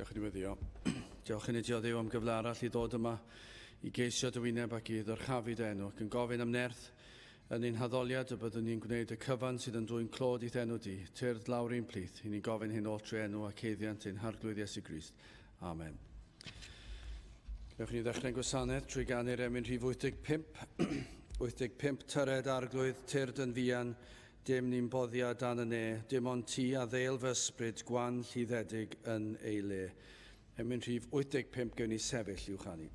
Diolch yn ymwyddio. Diolch yn idio Dduw am gyfle arall i ddod yma i geisio dy wyneb ac i ddyrchafu dy enw ac yn gofyn am nerth yn ein haddoliad y byddwn ni'n gwneud y cyfan sydd yn dwy'n clod i'th enw di, tyrd lawr un plith, i ni'n gofyn hyn oll trwy enw ac heiddiant ein harglwydd Iesu Grist. Amen. Gewch ni ddechrau'n gwasanaeth trwy ganu'r emyn rhif 85. 85 tyred arglwydd, tyrd yn fian, dim ni'n boddia dan y ne, dim ond ti a ddeil fy ysbryd gwan lliddedig yn ei le. Emyn rhif 85 gewn ni sefyll i'w chanu.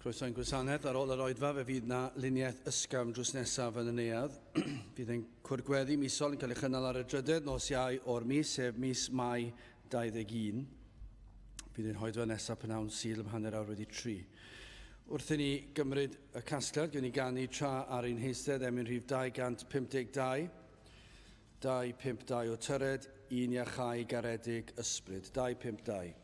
Croeso'n gwasanaeth ar ôl yr oedfa, fe fydd na luniaeth ysgafn drws nesaf yn y neuadd. Fydd ein cwrgweddi misol yn cael ei chynnal ar y drydydd nos Iau o'r mis, sef mis Mai 21. Fydd ein hoedfa nesaf pnawn Sul ym hanner awr wedi 3. Wrth i ni gymryd y casgliad, gwni ganu tra ar ein heistedd emyn rhif 252, 252 o tyred, 1 iachau garedig ysbryd, 252.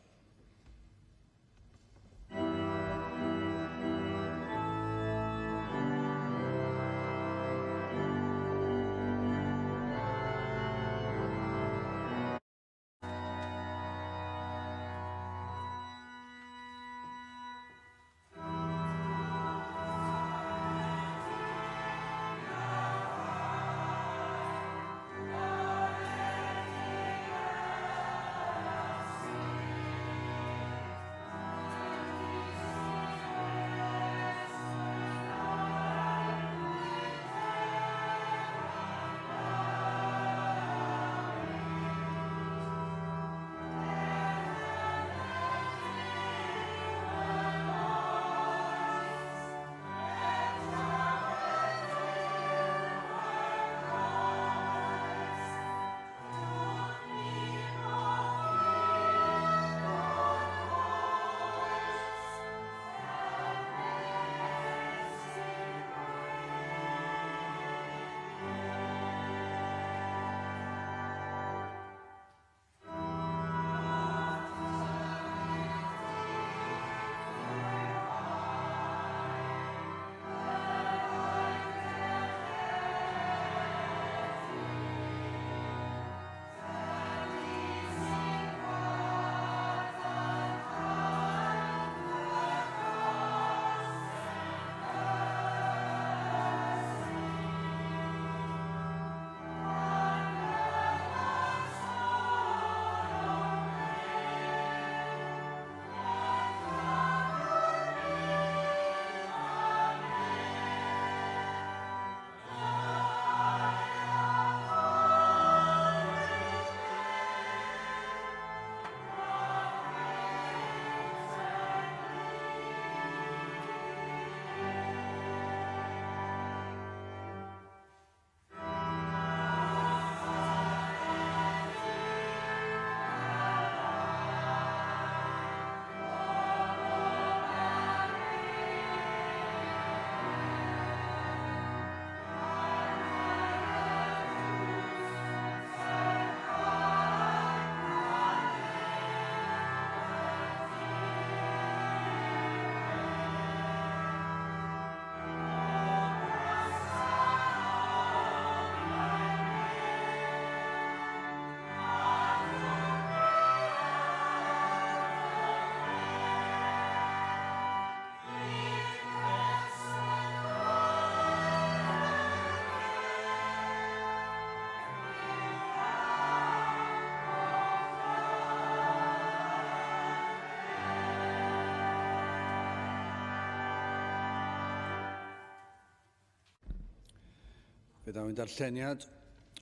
Fe daw yn darlleniad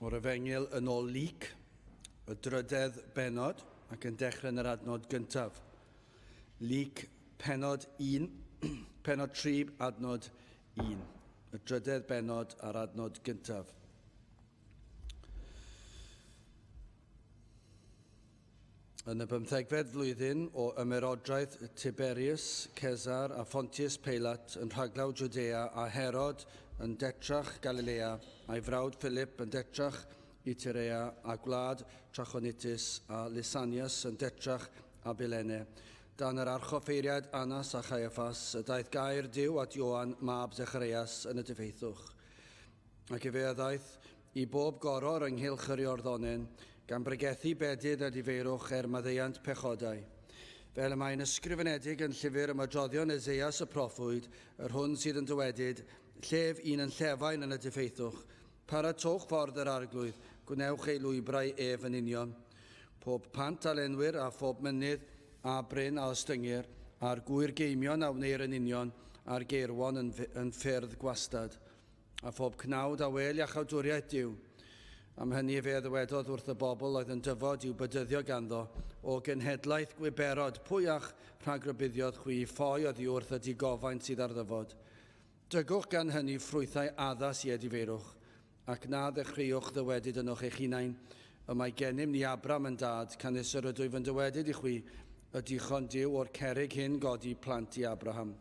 o'r Efengyl yn ôl Luc, y 3 bennod, ac yn dechrau yn yr adnod gyntaf. Luc pennod 1, pennod 3, adnod 1. Y 3 bennod a'r adnod gyntaf. Yn y 15fed flwyddyn o ymerodraeth Tiberius, Cesar a Pontius Pilat yn rhaglaw Judea a Herod yn detrach Galilea, a'i frawd Philip yn detrach i Tyrea a gwlad Trachonitis a Lysanias yn detrach Abilene. Dan yr archoffeiriad Annas a Chaiaffas, y daeth gair Duw at Ioan mab Zecharias yn y dyfeithwch. Ac fe ddaeth i bob goror ynghylch yr Iorddonen, gan bregethu bedyd a diferwch maddeuant pechodau. Fel y mae'n ysgrifenedig yn llyfr ymadroddion Eseias y proffwyd, yr hwn sydd yn dywedyd, llef un yn llefain yn y diffeithwch. Paratowch ffordd yr arglwydd, gwnewch ei lwybrau ef yn union. Pob pant a lenwyr a phob mynydd a bryn a ostyngyr, a'r gwyr geimion a wneir yn union, a'r geirwon yn ffyrdd gwastad. A phob cnawd a wel a chawdwriaeth Duw. Am hynny fe ddywedodd wrth y bobl oedd yn dyfod i'w bydyddio ganddo o genhedlaeth gwiberod pwyach rhag rybuddiodd chwi ffoi oddi wrth y digofaint sydd ar ddyfod. Dygwch gan hynny ffrwythau addas i ediferwch, ac na ddechreuwch ddywedyd yn o'ch eich hunain, y mae gennym ni Abram yn dad, canis yr ydwyf yn dywedyd i chwi, y dichon Duw o'r cerig hyn godi plant i Abraham.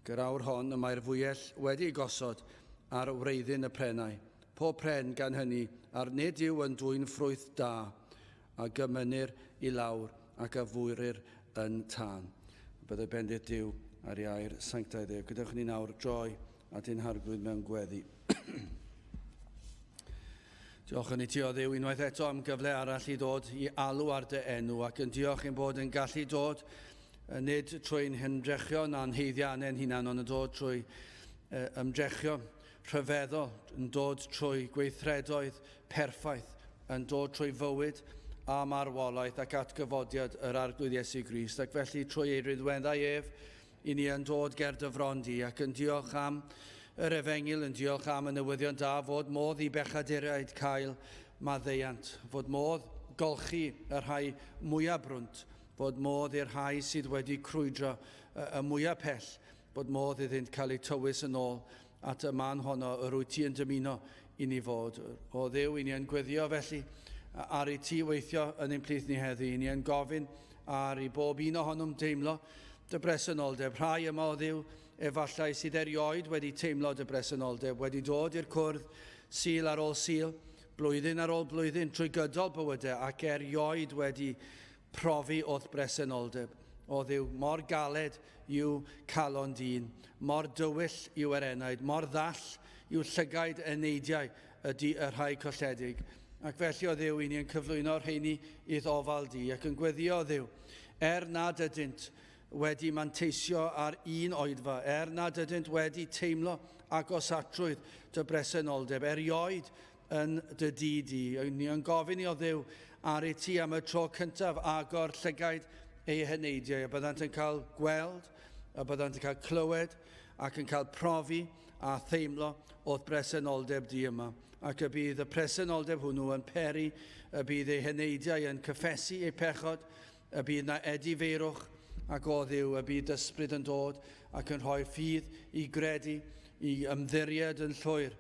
Gyr awr hon y mae'r fwyell wedi gosod ar wreiddyn y prenau. Pob pren gan hynny, ar nid yw yn dwy'n ffrwyth da, a gymynir i lawr ac a fwyrir yn tân. Byddai bendith Duw ar iair sanctaidd Dduw. Gydewch ni nawr droi a dyn harglwydd mewn gweddi. Diolch yn i ti o Dduw unwaith eto am gyfle arall i ddod i alw ar dy enw, ac yn diolch yn bod yn gallu dod nid trwy'n hymdrechio na'n heiddiannau'n hunan, ond yn dod trwy ymdrechio rhyfeddol, yn dod trwy gweithredoedd perffaith, yn dod trwy fywyd a marwolaeth ac atgyfodiad yr arglwydd Iesu Grist. Ac felly trwy ei ridweddau ef, i ni yn dod ger dyfron di, ac yn diolch am yr Efengyl, yn diolch am y newyddion da, fod modd i bechaduraid cael maddeuant, fod modd golchi y rhai mwyaf brwnt, fod modd i'r rhai sydd wedi crwydro y mwyaf pell, bod modd iddynt cael eu tywys yn ôl at y man honno yr wyt ti yn dymuno i ni fod. O Dduw, i ni yn gweddio felly ar ei ti weithio yn ein plith ni heddi. I ni yn gofyn ar ei bob un ohonom deimlo dy bresenoldeb. Rhai yma o Dduw efallai sydd erioed wedi teimlo dy bresenoldeb, wedi dod i'r cwrdd sil ar ôl sil, blwyddyn ar ôl blwyddyn trwy gydol bywydau, ac erioed wedi profi o'th bresenoldeb. O Dduw, mor galed yw calon dyn, mor dywyll yw erenaid, mor ddall yw llygaid y neidiau ydy y rhai colledig. Ac felly o Dduw, i ni yn cyflwyno'r rheini i ddofal di, ac yn gweddio o Dduw, nad ydynt wedi manteisio ar un oedfa, nad ydynt wedi teimlo agosatrwydd dy bresenoldeb, erioed yn dy dyd i. Ni yn gofyn i o Dduw ar ei ti am y tro cyntaf agor llygaid ei hyneidiau, a byddant yn cael gweld, a byddant yn cael clywed, ac yn cael profi a theimlo o'th bresenoldeb di yma. Ac y bydd y presenoldeb hwnnw yn peri, y bydd ei hyneidiau yn cyffesu ei pechod, y bydd na ediferwch, ac o Dduw, y bydd ysbryd yn dod ac yn rhoi ffydd i gredu, i ymddiried yn llwyr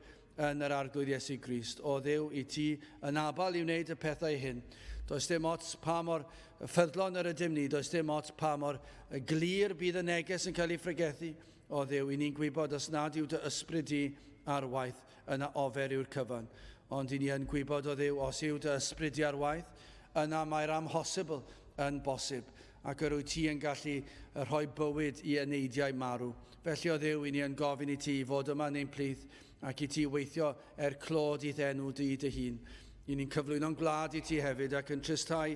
yn yr arglwydd Iesu Grist. O Dduw, i ti yn abal i wneud y pethau hyn. Does dim ots pa mor ffyddlon yr ydym ni, does dim ots pa mor glir bydd y neges yn cael ei ffregethu. O Dduw, i ni'n gwybod os nad yw dy ysbryd di ar waith, yna ofer yw'r cyfan. Ond i ni yn gwybod o Dduw, os yw dy ysbryd di ar waith, yna mae'r amhosibl yn bosib. Ac yr wyt ti yn gallu rhoi bywyd i eneidiau marw. Felly o Dduw, i ni yn gofyn i ti fod yma yn ein plith, ac i ti weithio clod i ddenw dy hun. I ni'n cyflwyno'n glad i ti hefyd, ac yn tristau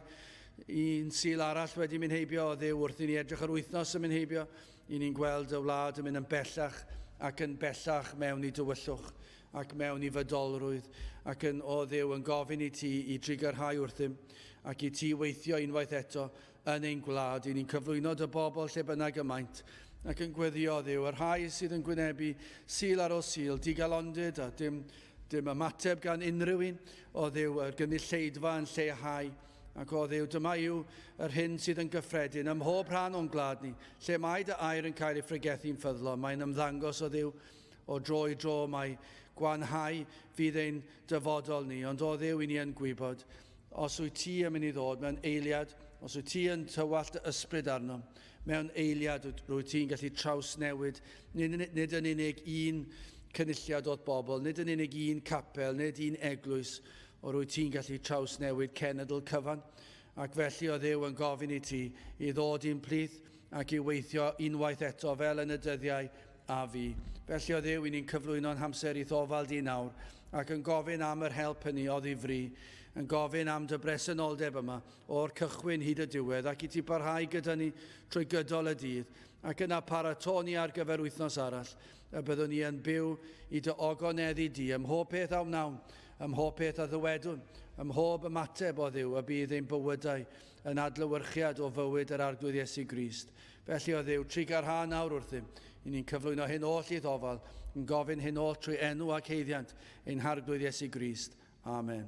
un sil arall wedi mynd heibio o Dduw wrth i ni edrych ar wythnos yn mynd heibio. I ni'n gweld y wlad yn mynd yn bellach ac yn bellach mewn i dywyllwch ac mewn i fydolrwydd, ac yn o Dduw yn gofyn i ti i drigarhau wrthym, ac i ti weithio unwaith eto yn ein gwlad. I ni'n cyflwyno dy bobl lle bynnag ymaint, ac yn gweddio Dduw, yr rhai sydd yn gwynebu sil ar ôl sil, digalondyd a dim dim ymateb gan unrhyw un, o Dduw, yr gynulleidfa yn lleihau. Ac o Dduw, dyma yw yr hyn sydd yn gyffredin ym mhob rhan o'n gwlad ni, lle mae dy air yn cael ei phregethu'n ffyddlon. Mae'n ymddangos o Dduw o dro i dro, mae gwanhau fydd ein dyfodol ni. Ond o Dduw, i ni yn gwybod, os wyt ti yn mynd i ddod mewn eiliad, os wyt ti yn tywallt dy ysbryd arno, mewn eiliad rwyt ti'n gallu trawsnewid, nid yn unig un cynulliad o'r bobl, nid yn unig un capel, nid un eglwys, o rwyt ti'n gallu trawsnewid cenedl cyfan. Ac felly o Dduw yn gofyn i ti i ddod i'n plith ac i weithio unwaith eto fel yn y dyddiau a fi. Felly o Dduw, i ni'n cyflwyno'n hamser i ddofal di nawr ac yn gofyn am yr help hynny o ddifri, yn gofyn am dy bresenoldeb yma o'r cychwyn hyd y diwedd ac i ti barhau gyda ni trwy gydol y dydd ac yna paratoni ar gyfer wythnos arall y byddwn ni yn byw i dy ogoneddu di ym mhob peth awn nawn, ym mhob peth a ddywedwn, ym mhob ymateb o Dduw y bydd ein bywydau yn adlewyrchiad o fywyd yr arglwydd Iesu Grist. Felly o Dduw, trigarha nawr wrthym, i ni'n cyflwyno hyn oll i ddofal, yn gofyn hyn oll trwy enw ac heiddiant ein harglwydd Iesu Grist. Amen.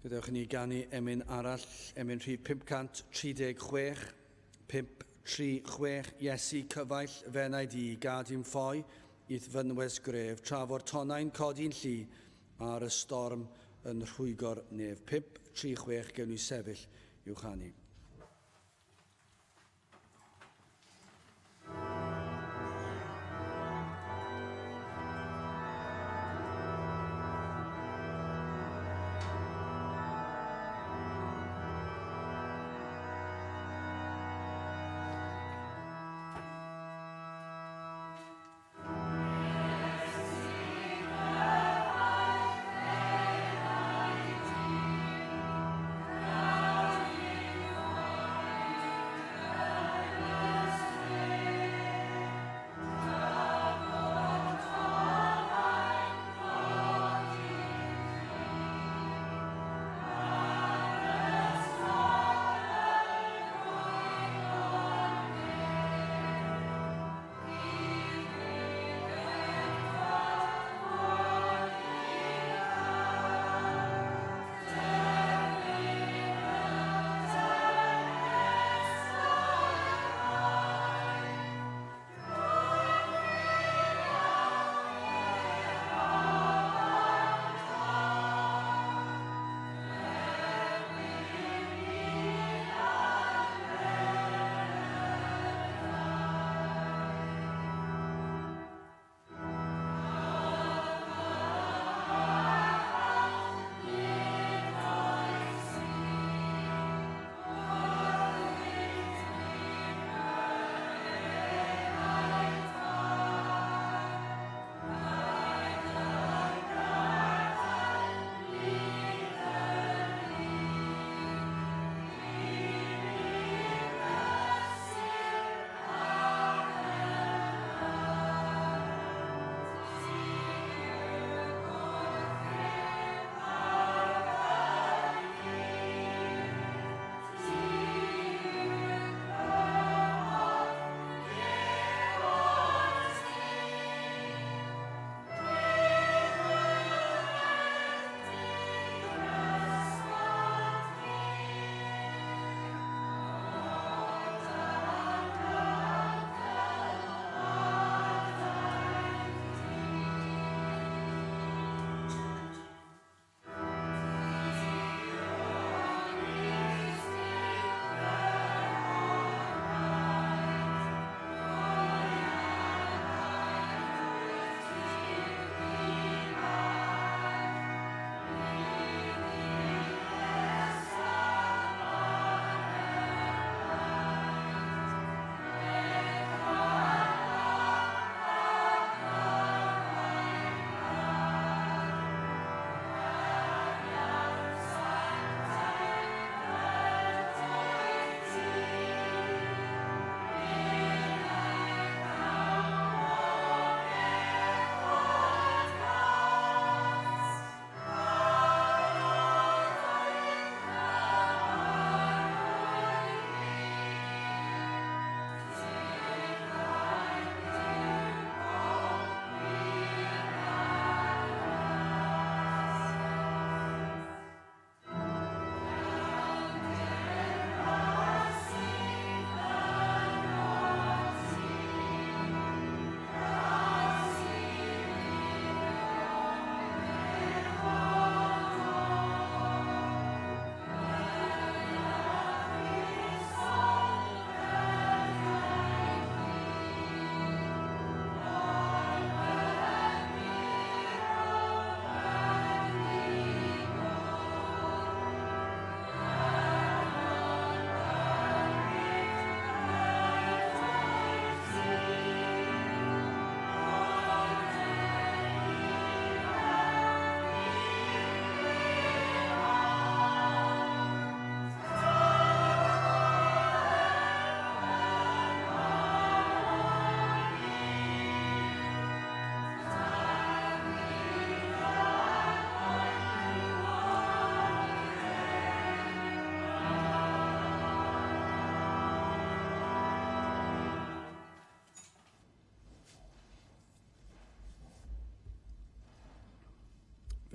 Gadewch ni ganu emyn arall, emyn rhif 536, 536, Iesu cyfaill fenai di gad i'n ffoi, idd fynwes gref, trafo'r tonau'n codi'n llu, a'r y storm yn rhwygo'r nef. 536, gewn ni sefyll i'w chanu.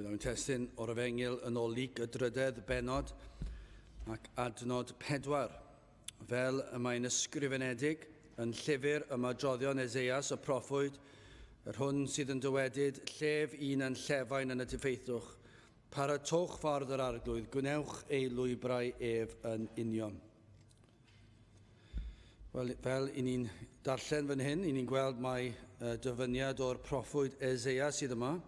Bydd o'n testyn o'r Efengil yn ôl Luc y drydedd benod ac adnod 4. Fel y mae'n ysgrifenedig yn llyfr y madroddion Eseias y proffwyd, yr hwn sydd yn dywedyd llef un yn llefain yn y diffeithwch, paratwch ffordd yr arglwydd, gwnewch ei lwybrau ef yn union. Wel, fel i ni'n darllen fan hyn, i ni'n gweld mai dyfyniad o'r proffwyd Eseias sydd yma,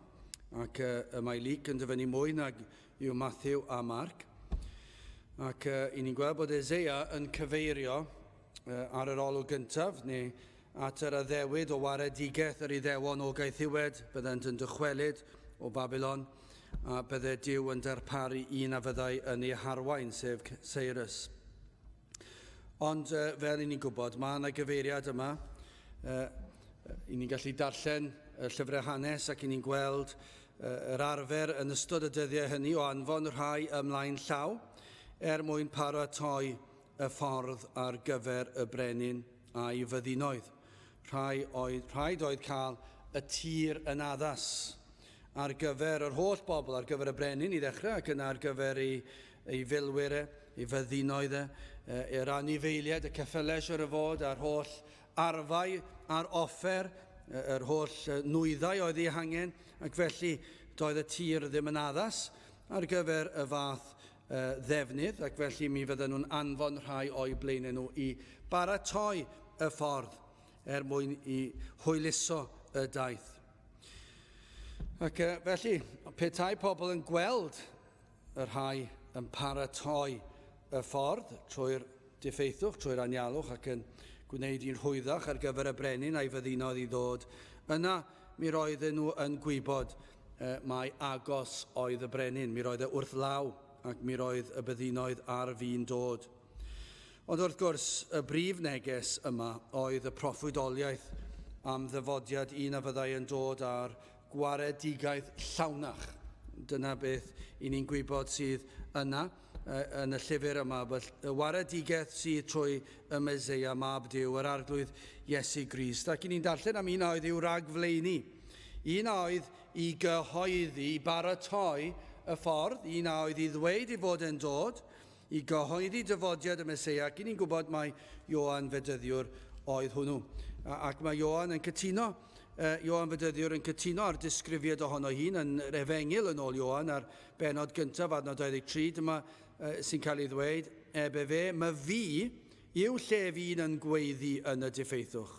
ac mae Luc yn dyfynnu mwy nag yw Matthew a Marc. Ac i ni'n gweld bod Eseia yn cyfeirio ar yr olwg gyntaf, neu at yr addewid o waredigaeth yr Iddewon o gaethiwed, byddent yn dychwelyd o Babylon, a bydde Duw yn darparu un a fyddai yn ei harwain, sef Cyrus. Ond fel i ni'n gwybod, mae yna gyfeiriad yma. I ni'n gallu darllen y llyfrau hanes ac i ni'n gweld yr arfer yn ystod y dyddiau hynny o anfon rhai ymlaen llaw mwyn paratoi y ffordd ar gyfer y brenin a'i fyddinoedd. Rhaid oedd cael y tir yn addas ar gyfer yr holl bobl, ar gyfer y brenin i ddechrau ac yna ar gyfer ei filwyr, ei fyddinoedd, i'r anifeiliaid, y ceffylau siwr o fod, a'r holl arfau a'r offer, yr holl nwyddau oedd ei hangen, ac felly doedd y tir ddim yn addas ar gyfer y fath ddefnydd, ac felly mi fydden nhw'n anfon rhai o'i blaenau nhw i baratoi y ffordd mwyn i hwyluso y daith. Ac felly, petai pobl yn gweld y rhai yn paratoi y ffordd trwy'r diffeithwch, trwy'r anialwch ac yn gwneud i'n rhwyddach ar gyfer y brenin a'i fyddinoedd i ddod, yna mi roedden nhw yn gwybod mai agos oedd y brenin. Mi roedd wrth law ac mi roedd y byddinoedd ar fi'n dod. Ond wrth gwrs, y brif neges yma oedd y proffwydoliaeth am ddyfodiad un a fyddai yn dod ar gwaredigaeth llawnach. Dyna beth i ni'n gwybod sydd yna yn y llyfr yma, y waredigaeth sydd trwy y Meseia, mab Duw, yr arglwydd Iesu Grist. Ac i ni'n darllen am un oedd i'w ragfleini. Un oedd i gyhoeddi, i baratoi y ffordd, un oedd i ddweud i fod yn dod, i gyhoeddi dyfodiad y Meseia, ac i ni'n gwybod mai Ioan Fedyddiwr oedd hwnnw. Ac mae Ioan yn cytuno, Ioan Fedyddiwr yn cytuno ar disgrifiad ohono hun yn yr Efengil yn ôl Ioan ar benod gyntaf adnod 23, dyma sy'n cael ei ddweud, mae fi yw llef un yn gweiddi yn y diffeithwch,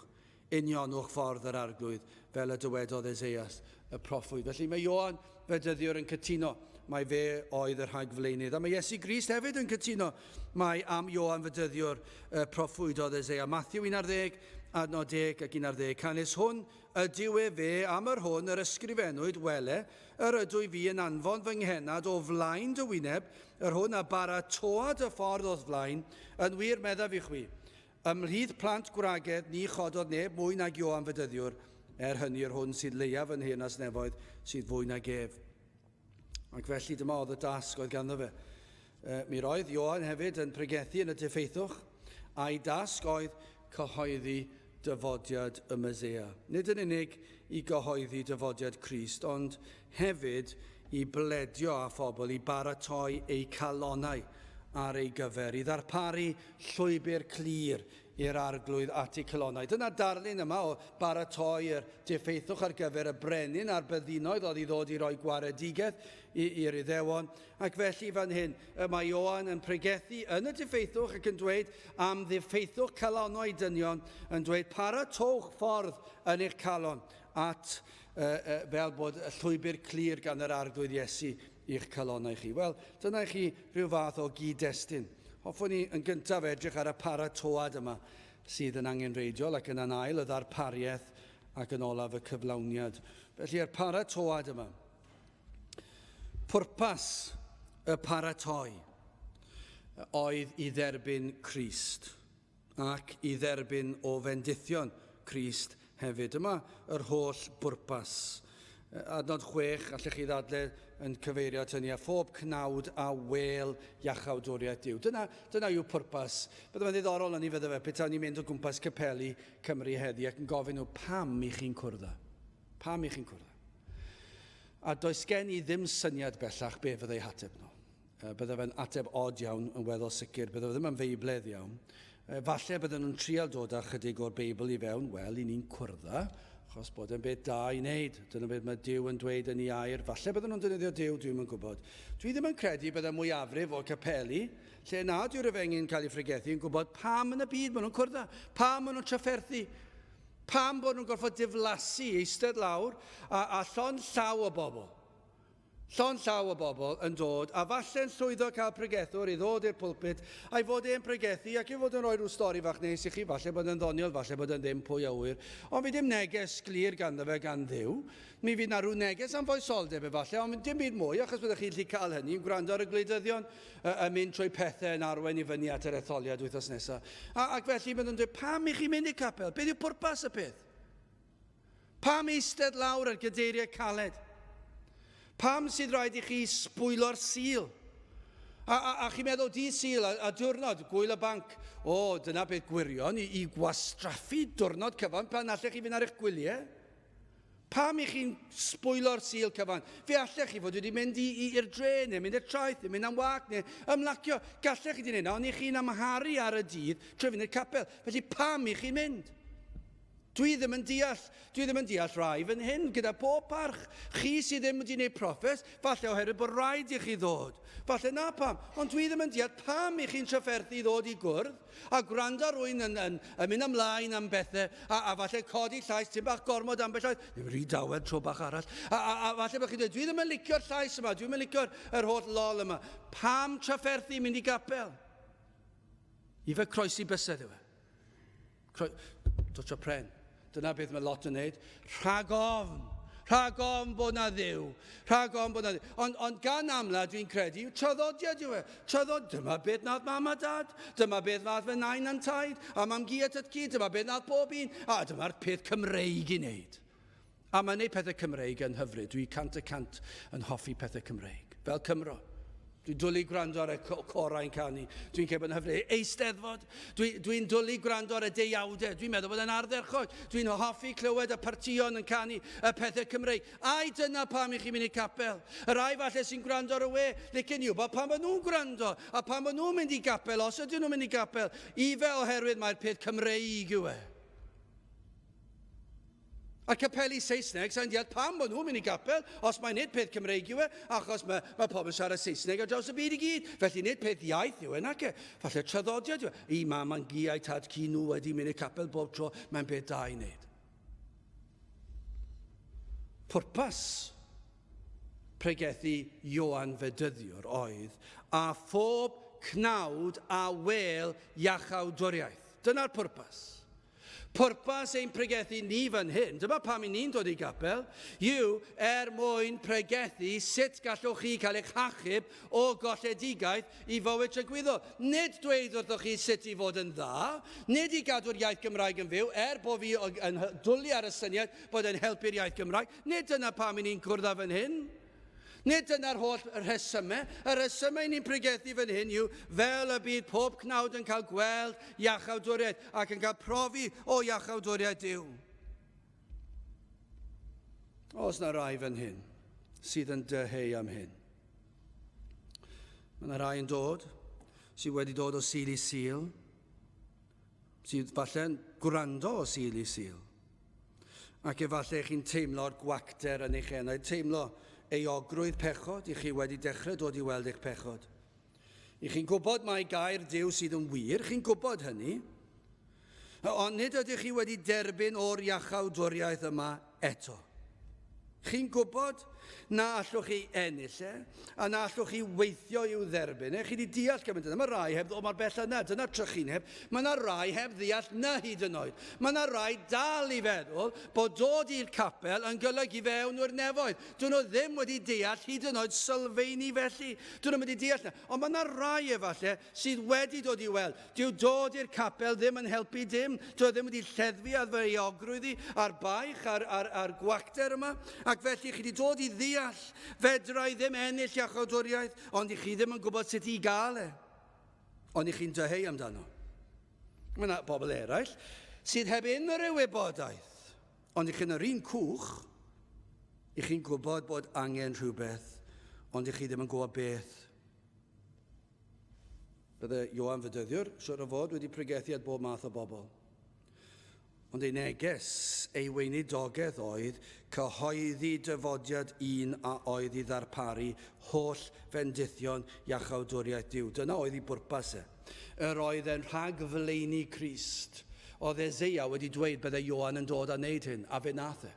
unionwch ffordd yr arglwydd, fel y dywedodd Eseias, y proffwyd. Felly mae Ioan Fedyddiwr yn cytuno, mai fe oedd yr rhagfleinydd. A mae Iesu Grist hefyd yn cytuno, mai am Ioan Fedyddiwr proffwydodd Eseia. Matthew 11, adnod 10 ac 11. Canis hwn ydyw fe am yr hwn yr ysgrifennwyd wele, yr ydw i fi yn anfon fy nghenad o flaen dy wyneb, yr hwn a baratoad y ffordd o'r flaen, yn wir meddaf i chwi. Ymhlith plant gwragedd ni chododd neb mwy nag Ioan Fedyddiwr, hynny'r hwn sydd leiaf yn Henas Nefoedd sydd fwy nag ef. Ac felly dyma oedd y dasg oedd ganddo fe. Mi roedd Ioan hefyd yn pregethu yn y diffeithwch, a'i dasg oedd cyhoeddi dyfodiad y Meseia. Nid yn unig i gyhoeddi dyfodiad Crist, ond hefyd i bledio a phobl i baratoi eu calonnau ar ei gyfer, i ddarparu llwybr clir i'r arglwydd at eu calonnau. Dyna darlun yma o baratoi'r diffeithwch ar gyfer y brenin a'r byddinoedd oedd i ddod i roi gwaredigaeth i'r Iddewon. Ac felly fan hyn, mae Ioan yn pregethu yn y diffeithwch ac yn dweud am diffeithwch calonnau dynion, yn dweud paratowch ffordd yn eich calon at fel bod y llwybr clir gan yr arglwydd Iesu i'ch calonnau chi. Wel, dyna chi rhyw fath o gyd-destun. Hoffwn ni yn gyntaf edrych ar y paratoad yma sydd yn angenreidiol ac yn ail y ddarpariaeth ac yn olaf y cyflawniad. Felly, y paratoad yma. Pwrpas y paratoi oedd i dderbyn Crist ac i dderbyn o fendithion Crist hefyd. Yma yr holl bwrpas. Adnod 6, allech chi ddadle yn cyfeirio at hynny, a phob cnawd a wel iachawdwriaeth Duw. Dyna yw pwrpas. Bydde fe'n ddiddorol yn ei fydde fe, petawn ni'n mynd o gwmpas capeli Cymru heddi ac yn gofyn nhw pam i chi'n cwrdd. Pam i chi'n cwrdd. A does gen I ddim syniad bellach be fyddai hateb nhw. Bydde fe'n ateb od iawn yn weddol sicr, bydde fe ddim yn feibledd iawn. Falle bydden nhw'n trial dod â chydig o'r Beibl I fewn, wel, I ni'n cwrdda, achos bod e'n beth da I wneud. Dyna beth mae Duw yn dweud yn Ei air. Falle bydden nhw'n defnyddio Duw, dwi'm yn gwybod. Dwi ddim yn credu bydde mwyafrif o'r capeli, lle nad yw'r efengy'n cael ei ffrigethu, yn gwybod pam yn y byd maen nhw'n cwrdda, pam maen nhw'n trafferthu, pam bod nhw'n gorfod diflasu eistedd lawr a llon llaw o bobl. Llon llaw o bobl yn dod, a falle'n llwyddo cael pregethwr I ddod i'r pwlpit, a'i fod e'n pregethu, ac I fod yn rhoi rhyw stori fach neis I chi, falle bod yn ddoniol, falle bod yn ddim pwy awyr, ond fi ddim neges glir ganddo fe gan Dduw. Mi fydd na rhyw neges am foesoldeb efallai, ond dim byd mwy, achos byddwch chi'n gallu cael hynny, yn gwrando ar y gwleidyddion, yn mynd trwy pethau yn arwain I fyny at yr etholiad wythnos nesaf. Ac felly byddwn dweud, pam I chi mynd I capel? Beth yw pwrpas y peth? Pam eistedd lawr ar gadeiriau caled? Pam sydd rhaid I chi sbwylo'r sil? A chi'n meddwl, di sil a diwrnod, gwyl y banc. O, dyna beth gwirion I gwastraffu diwrnod cyfan pan allech chi fynd ar eich gwyliau. Pam I chi'n sbwylo'r sil cyfan? Fe allech chi fod wedi mynd i'r dre, neu mynd i'r traeth, neu mynd am wag, neu ymlacio. Gallech chi di wneud, ond I chi'n amharu ar y dydd trwy fynd i'r capel. Felly pam I chi'n mynd? Dwi ddim yn deall rai fan hyn gyda pob parch. Chi sydd ddim wedi gwneud proffes, falle oherwydd bod rhaid I chi ddod. Falle na pam, ond dwi ddim yn deall pam I chi'n trafferthu ddod I gwrdd, a gwrando rwy'n yn mynd ymlaen am bethau, a falle codi llais, ti'n bach gormod am bethau, ddim rhy dawed tro bach arall, a falle bod chi'n dweud, dwi ddim yn licio'r llais yma, dwi ddim yn licio'r holl lol yma. Pam trafferthu mynd I gapel? I fe croesi bysedd yw e. Dwtio pren. Dyna beth mae lot yn neud. Rhag ofn bod na Dduw. Rhag ofn bod na Dduw. Ond gan amla dwi'n credu, traddodiad yw e. Dyma beth nath mam a dad. Dyma beth nath fy nain a'n taid. A mam gi at gy. Dyma beth nath bob un. A dyma'r peth Cymreig I wneud. A mae'n neud pethau Cymreig yn hyfryd. Dwi cant y cant yn hoffi pethau Cymreig. Fel Cymro. Dwi'n dwlu gwrando ar y corau'n canu. Dwi'n cael bod yn hyfryd. Eisteddfod. Dwi'n dwlu gwrando ar y deiawdau. Dwi'n meddwl bod yn ardderchog. Dwi'n hoffi clywed y partïon yn canu y pethau Cymreig. Ai dyna pam I chi mynd I capel. Yr rai falle sy'n gwrando ar y we, licen i'w, pam maen nhw'n gwrando, a pam maen nhw'n mynd I gapel, os ydyn nhw'n mynd I gapel, I fe oherwydd mae'r peth Cymreig yw e. A capeli Saesneg, sa'n deall pam bod nhw'n mynd I gapel, os mae'n nid peth Cymreig yw e, achos mae pobl siarad Saesneg ar draws y byd I gyd. Felly nid peth iaith yw e, nac e. Falle traddodiad yw e. I mam a'n gi a'i tad ci nhw wedi mynd I capel bob tro, mae'n beth da I wneud. Pwrpas pregethu Ioan Fedyddiwr oedd a phob cnawd a wel iachawdwriaeth. Dyna'r pwrpas. Pwrpas ein pregethu ni fan hyn, dyma pam I ni'n dod I gapel, yw mwyn pregethu sut gallwch chi cael eich hachub o golledigaeth I fywyd trygwyddol. Nid dweud wrthoch chi sut I fod yn dda, nid I gadw'r iaith Gymraeg yn fyw, bod fi yn dwlu ar y syniad bod yn helpu'r iaith Gymraeg, nid dyna pam I ni'n cwrdd fan hyn. Nid dyna'r holl rhesymau. Y rhesymau ni'n pregethu fan hyn yw fel y bydd pob cnawd yn cael gweld iachawdwriaeth ac yn cael profi o iachawdwriaeth Duw. Oes na rai fan hyn sydd yn dyheu am hyn. Mae yna rai yn dod sydd wedi dod o sil I sil, sydd falle'n gwrando o sil I sil. Ac efallai chi'n teimlo'r gwacter yn eich enau, teimlo euogrwydd pechod, I chi wedi dechrau dod I weld eich pechod. I chi'n gwybod mae gair Duw sydd yn wir, chi'n gwybod hynny, ond nid ydych chi wedi derbyn o'r iachawdwriaeth yma eto. Chi'n gwybod na allwch chi ennill a na allwch chi weithio i'w dderbyn chi wedi deall gymaint yna. Mae rai heb ddod mor bell yna, dyna trychineb. Mae yna rai heb ddeall na hyd yn oed. Mae yna rai dal I feddwl bod dod i'r capel yn golygu fewn o'r nefoedd. Dyn nhw ddim wedi deall hyd yn oed sylfaeni felly. Dyn nhw wedi deall na. Ond mae yna rai efallai sydd wedi dod I weld. Dyw dod i'r capel ddim yn helpu dim. Dyw ddim wedi lleddfu ar fy euogrwydd a'r baich, a'r gwacter yma. Ac felly chi wedi dod I ddeall, fedra I ddim ennill iachawdwriaeth, ond I chi ddim yn gwybod sut I gael ond I chi'n dyheu amdano. Mae yna bobl eraill sydd heb unrhyw wybodaeth, ond I chi'n yr un cwch, I chi'n gwybod bod angen rhywbeth, ond i chi ddim yn gwybod beth. Bydde Ioan Fedyddiwr, siwr o fod, wedi pregethu at bob math o bobl. Ond ei neges, ei weinidogaeth oedd cyhoeddi dyfodiad un a oedd i ddarparu holl fendithion iachawdwriaeth Duw. Dyna oedd ei bwrpas e. Yr oedd e'n rhagfleini Crist. Oedd Eseia wedi dweud bydde Ioan yn dod a wneud hyn, a fe nath e.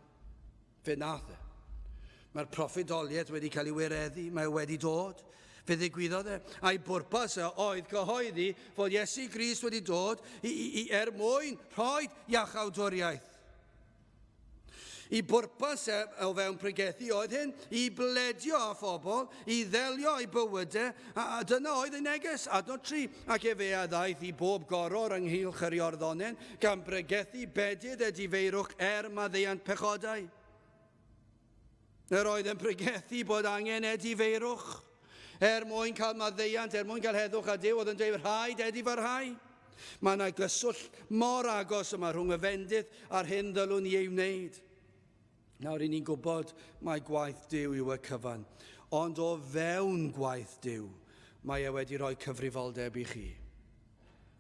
Fe nath e. Mae'r proffedoliaeth wedi cael ei wireddu, mae wedi dod. Fe ddigwyddodd e. A'i bwrpas oedd cyhoeddi fod Iesu Grist wedi dod mwyn rhoi iachawdwriaeth. I bwrpas o fewn pregethu oedd hyn, i bledio â phobl, i ddelio â'i bywydau, a dyna oedd ei neges, adnod 3. Ac fe a ddaeth i bob goror ynghylch yr Iorddonen, gan pregethu bedyd difeirwch maddeuant pechodau. Yr oedd yn pregethu bod angen difeirwch, mwyn cael maddeuant, mwyn cael heddwch a Duw, oedd yn dweud rhaid farhau. Mae yna gyswllt mor agos yma rhwng y fendith a'r hyn ddylwn ni ei wneud. Nawr, i ni'n gwybod mae gwaith Duw yw y cyfan, ond o fewn gwaith Duw, mae wedi rhoi cyfrifoldeb i chi,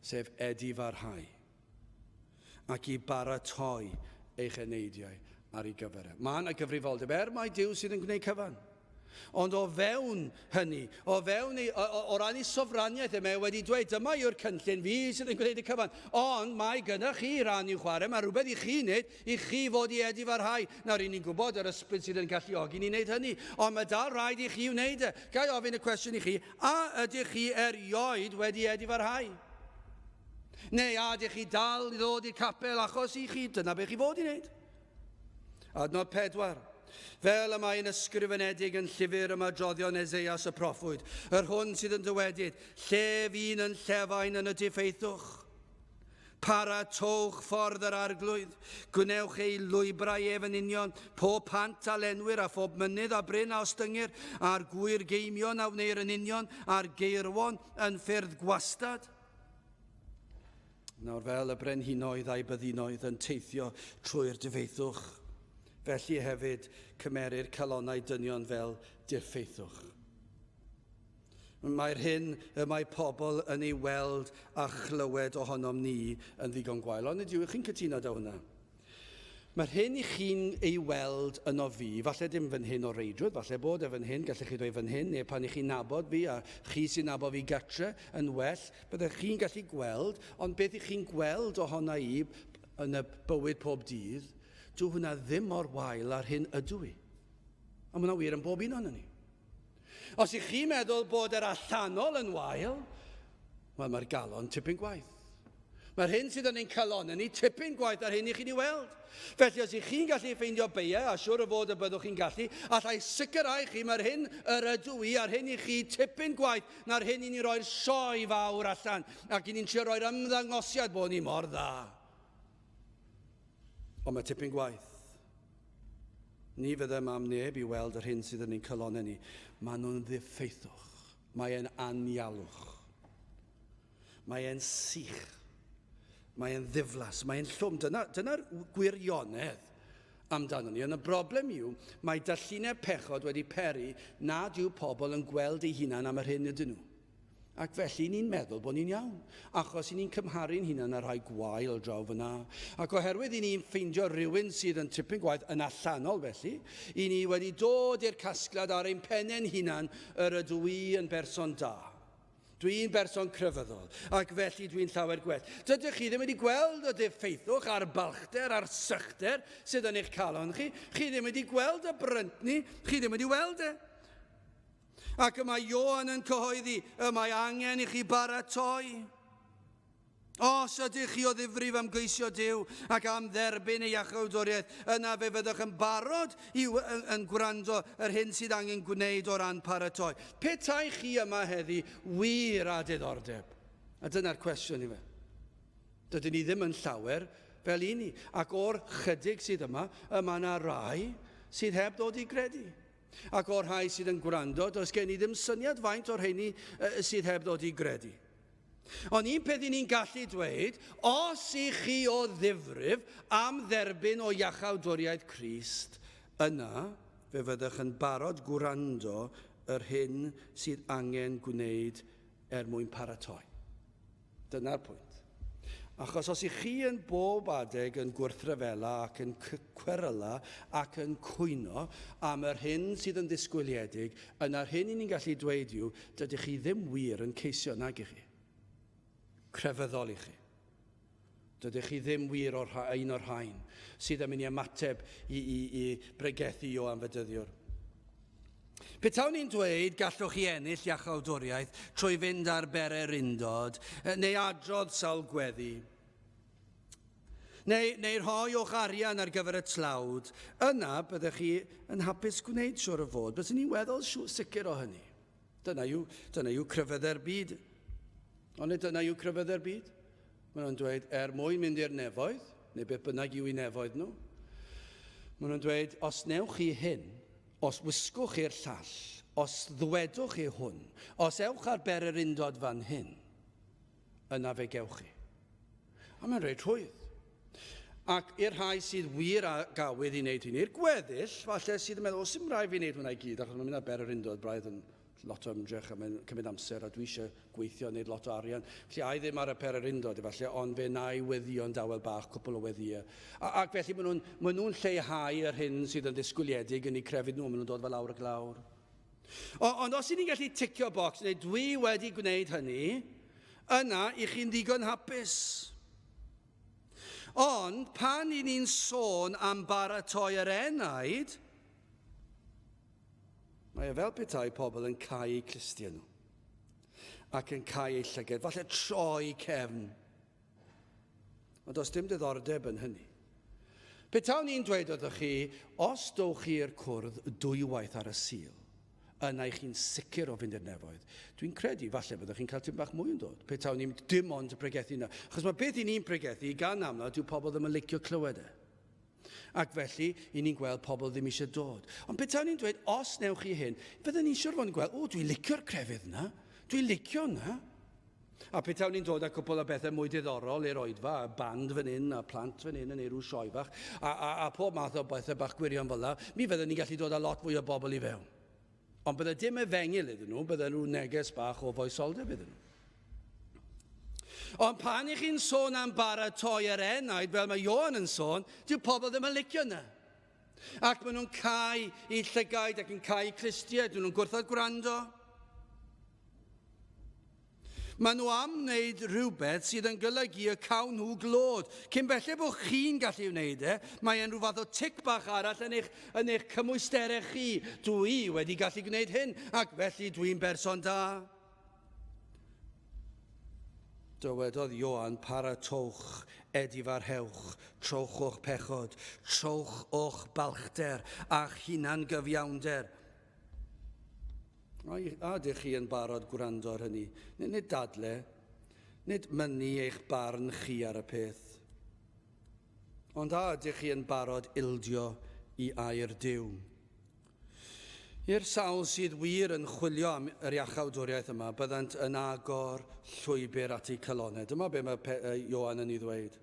sef farhau, ac i baratoi eich eneidiau ar ei gyfer e. Mae yna gyfrifoldeb, mai Duw sydd yn gwneud cyfan. Ond o fewn hynny, o ran ei sofraniaeth wedi dweud, dyma yw'r cynllun fi sydd yn gwneud y cyfan. Ond mae gyda chi ran i'w chwarae, mae rhywbeth i chi wneud, i chi fod i farhau. Nawr, i ni'n gwybod yr ysbryd sydd yn galluogi ni wneud hynny, ond mae dal rhaid i chi wneud e. Gai ofyn y cwestiwn i chi, a ydych chi erioed wedi farhau? Neu a ydych chi dal i ddod i'r capel achos i chi, dyna beth chi fod i wneud? Adnod 4. Fel y mae'n ysgrifenedig yn llyfr yma droddion Eseias y proffwyd, yr hwn sydd yn dywedyd, lle fi'n yn llefain yn y diffeithwch. Paratowch ffordd yr arglwydd, gwnewch ei lwybrau efenunion, pob pant a lenwyr a phob mynydd a bryn a ostyngyr, a'r gwir geimion a wneir yn union, a'r geirwon yn ffyrdd gwastad. Nawr fel y brenhinoedd a'i byddinoedd yn teithio trwy'r diffeithwch, felly hefyd cymerir calonnau dynion fel diffeithwch. Mae'r hyn y mae pobl yn ei weld a chlywed ohonom ni yn ddigon gwael. Ond ydw chi'n cytuno â hwnna? Mae'r hyn i chi'n ei weld yno fi, falle dim fan hyn o reidrwydd, falle bod e fan hyn, gallech chi dweud fan hyn, neu pan i chi'n nabod fi a chi sy'n nabod fi gytre yn well, byddech chi'n gallu gweld, ond beth i chi'n gweld ohona i yn y bywyd pob dydd, dyw hwnna ddim mor wael ar hyn ydw i. A mae hwnna wir yn bob un o'n ni. Os i chi meddwl bod yr allanol yn wael, wel mae'r galon tipyn gwaith. Mae'r hyn sydd yn ein calon yn ei tipyn gwaith ar hyn i chi'n ei weld. Felly os i chi'n gallu ffeindio beiau, a siwr o fod y byddwch chi'n gallu, allai sicrhau chi mae'r hyn yr ydw i ar hyn i chi tipyn gwaith na'r hyn i ni roi'r sioe fawr allan ac i ni'n trio roi'r ymddangosiad bod ni mor dda. Ond mae tipyn gwaith. Ni fyddem am neb i weld yr hyn sydd yn ein calonau ni. Maen nhw'n ddiffeithwch. Mae e'n anialwch. Mae e'n sych. Mae e'n ddiflas. Mae e'n llwm. Dyna'r gwirionedd amdano ni. Ond y broblem yw, mae dallinau pechod wedi peri nad yw pobl yn gweld eu hunan am yr hyn ydyn nhw. Ac felly ni'n meddwl bod ni'n iawn, achos ni'n cymharu'n hunan ar rhai gwael draw fyna. Ac oherwydd i ni'n ffeindio rhywun sydd yn tipyn gwaith yn allanol felly, i ni wedi dod i'r casgliad ar ein pennau'n hunan yr ydw i yn berson da. Dwi'n berson crefyddol, ac felly dwi'n llawer gwell. Dydych chi ddim wedi gweld y diffeithwch a'r balchder a'r sychder sydd yn eich calon chi. Chi ddim wedi gweld y bryntni, chi ddim wedi weld e. Ac y mae Ioan yn cyhoeddi, y mae angen i chi baratoi. Os ydych chi o ddifrif am geisio Duw ac am dderbyn ei iachawdwriaeth, yna fe fyddwch yn barod yn gwrando yr hyn sydd angen gwneud o ran paratoi. Petai chi yma heddi wir a diddordeb? A dyna'r cwestiwn i fe. Dydyn ni ddim yn llawer fel i ni. Ac o'r chydig sydd yma yna rai sydd heb ddod i gredu. Ac o'r rhai sydd yn gwrando, does gen i ddim syniad faint o'r rheini sydd heb ddod i gredu. Ond un peth i ni'n gallu dweud, os i chi o ddifrif am dderbyn o iachawdwriaeth Crist, yna fe fyddwch yn barod gwrando yr hyn sydd angen gwneud mwyn paratoi. Dyna'r pwynt. Achos os ych chi yn bob adeg yn gwrthryfela ac yn cweryla ac yn cwyno am yr hyn sydd yn disgwyliedig, yna'r hyn i ni'n gallu dweud yw, dydych chi ddim wir yn ceisio nag i chi. Crefyddol i chi. Dydych chi ddim wir o'r un o'r rhain sydd yn mynd i ymateb i bregethu o anfedyddiwr. Petawn ni'n dweud gallwch chi ennill iachawdwriaeth trwy fynd ar berau'r undod, neu adrodd sawl gweddi, neu rhoi o'ch arian ar gyfer y tlawd, yna byddech chi yn hapus gwneud siwr o fod. Byddwn ni'n weddol sicr o hynny. Dyna yw cryfydde'r byd. Ond dyna yw cryfydde'r byd. Maen nhw'n dweud, mwyn mynd i'r nefoedd, neu beth bynnag yw i nefoedd nhw. Maen nhw'n dweud, os newch chi hyn, os wisgwch chi'r llall, os ddwedwch chi hwn, os ewch ar berau'r undod fan hyn, yna fe gewch chi. A mae'n rhaid rhwydd. Ac i'r rhai sydd wir a gawydd i wneud hynny, i'r gweddill, falle sydd yn meddwl, os ym rhaid fi wneud hwnna i gyd, achos mae'n mynd ar berau'r undod braidd yn lot o ymdrech a mae'n cymryd amser a dwi eisiau gweithio a wneud lot o arian. Felly a i ddim ar y berau'r undod, efallai, ond fe na i weddio'n dawel bach, cwpl o weddiau. Ac felly maen nhw'n lleihau yr hyn sydd yn disgwyliedig yn eu crefydd nhw, maen nhw'n dod fel lawr y glawr. Ond os i ni'n gallu ticio bocs, neu dwi wedi gwneud hynny, yna i chi'n ddigon hapus. Ond pan i ni'n sôn am baratoi yr enaid, mae fel petai pobl yn cau eu clustia nhw ac yn cau eu llyged, falle troi cefn. Ond does dim diddordeb yn hynny. Petawn ni'n dweud wrthych chi, os dowch chi'r cwrdd dwywaith ar y sul, yna i chi'n sicr o fynd i'r nefoedd. Dwi'n credu, falle byddwch chi'n cael tym bach mwy yn dod. Petawn ni'n dim ond y pregethu yna. Achos mae beth i ni'n pregethu, gan amla, dyw pobl ddim yn licio clywed e. Ac felly, i ni'n gweld pobl ddim eisiau dod. Ond petawn ni'n dweud, os newch chi hyn, byddwn ni'n siŵr fod yn gweld, dwi'n licio'r crefydd yna, dwi'n licio yna. A petawn ni'n dod â cwpl o bethau mwy diddorol i'r oedfa, a band fan hyn, a plant fan hyn yn ei rhyw sioe bach, a pob math o bethau bach gwirion fel la, mi fyddwn ni'n gallu dod â lot fwy o bobl i fewn. Ond bydde dim efengil iddyn nhw, bydde nhw neges bach o foesoldeb iddyn nhw. Ond pan i chi'n sôn am baratoi yr enaid, fel mae Ioan yn sôn, dyw pobl ddim yn licio yna. Ac maen nhw'n cau eu llygaid ac yn cau eu clustiau, maen nhw'n gwrthod gwrando. Maen nhw am wneud rhywbeth sydd yn golygu y cawn nhw glod. Cyn bellai bod chi'n gallu wneud mae e'n rhyw fath o tic bach arall yn eich cymwysterau chi. Dwi wedi gallu gwneud hyn, ac felly dwi'n berson da. Dywedodd Ioan, paratowch, edifarhewch, trowch o'ch pechod, trowch o'ch balchder a'ch hunan gyfiawnder. A ydych chi yn barod gwrando ar hynny? Nid dadle, nid mynnu eich barn chi ar y peth. Ond a ydych chi yn barod ildio i air Duw? I'r sawl sydd wir yn chwilio am yr iachawdwriaeth yma, byddant yn agor llwybr at eu calonau. Dyma be mae Ioan yn ei ddweud.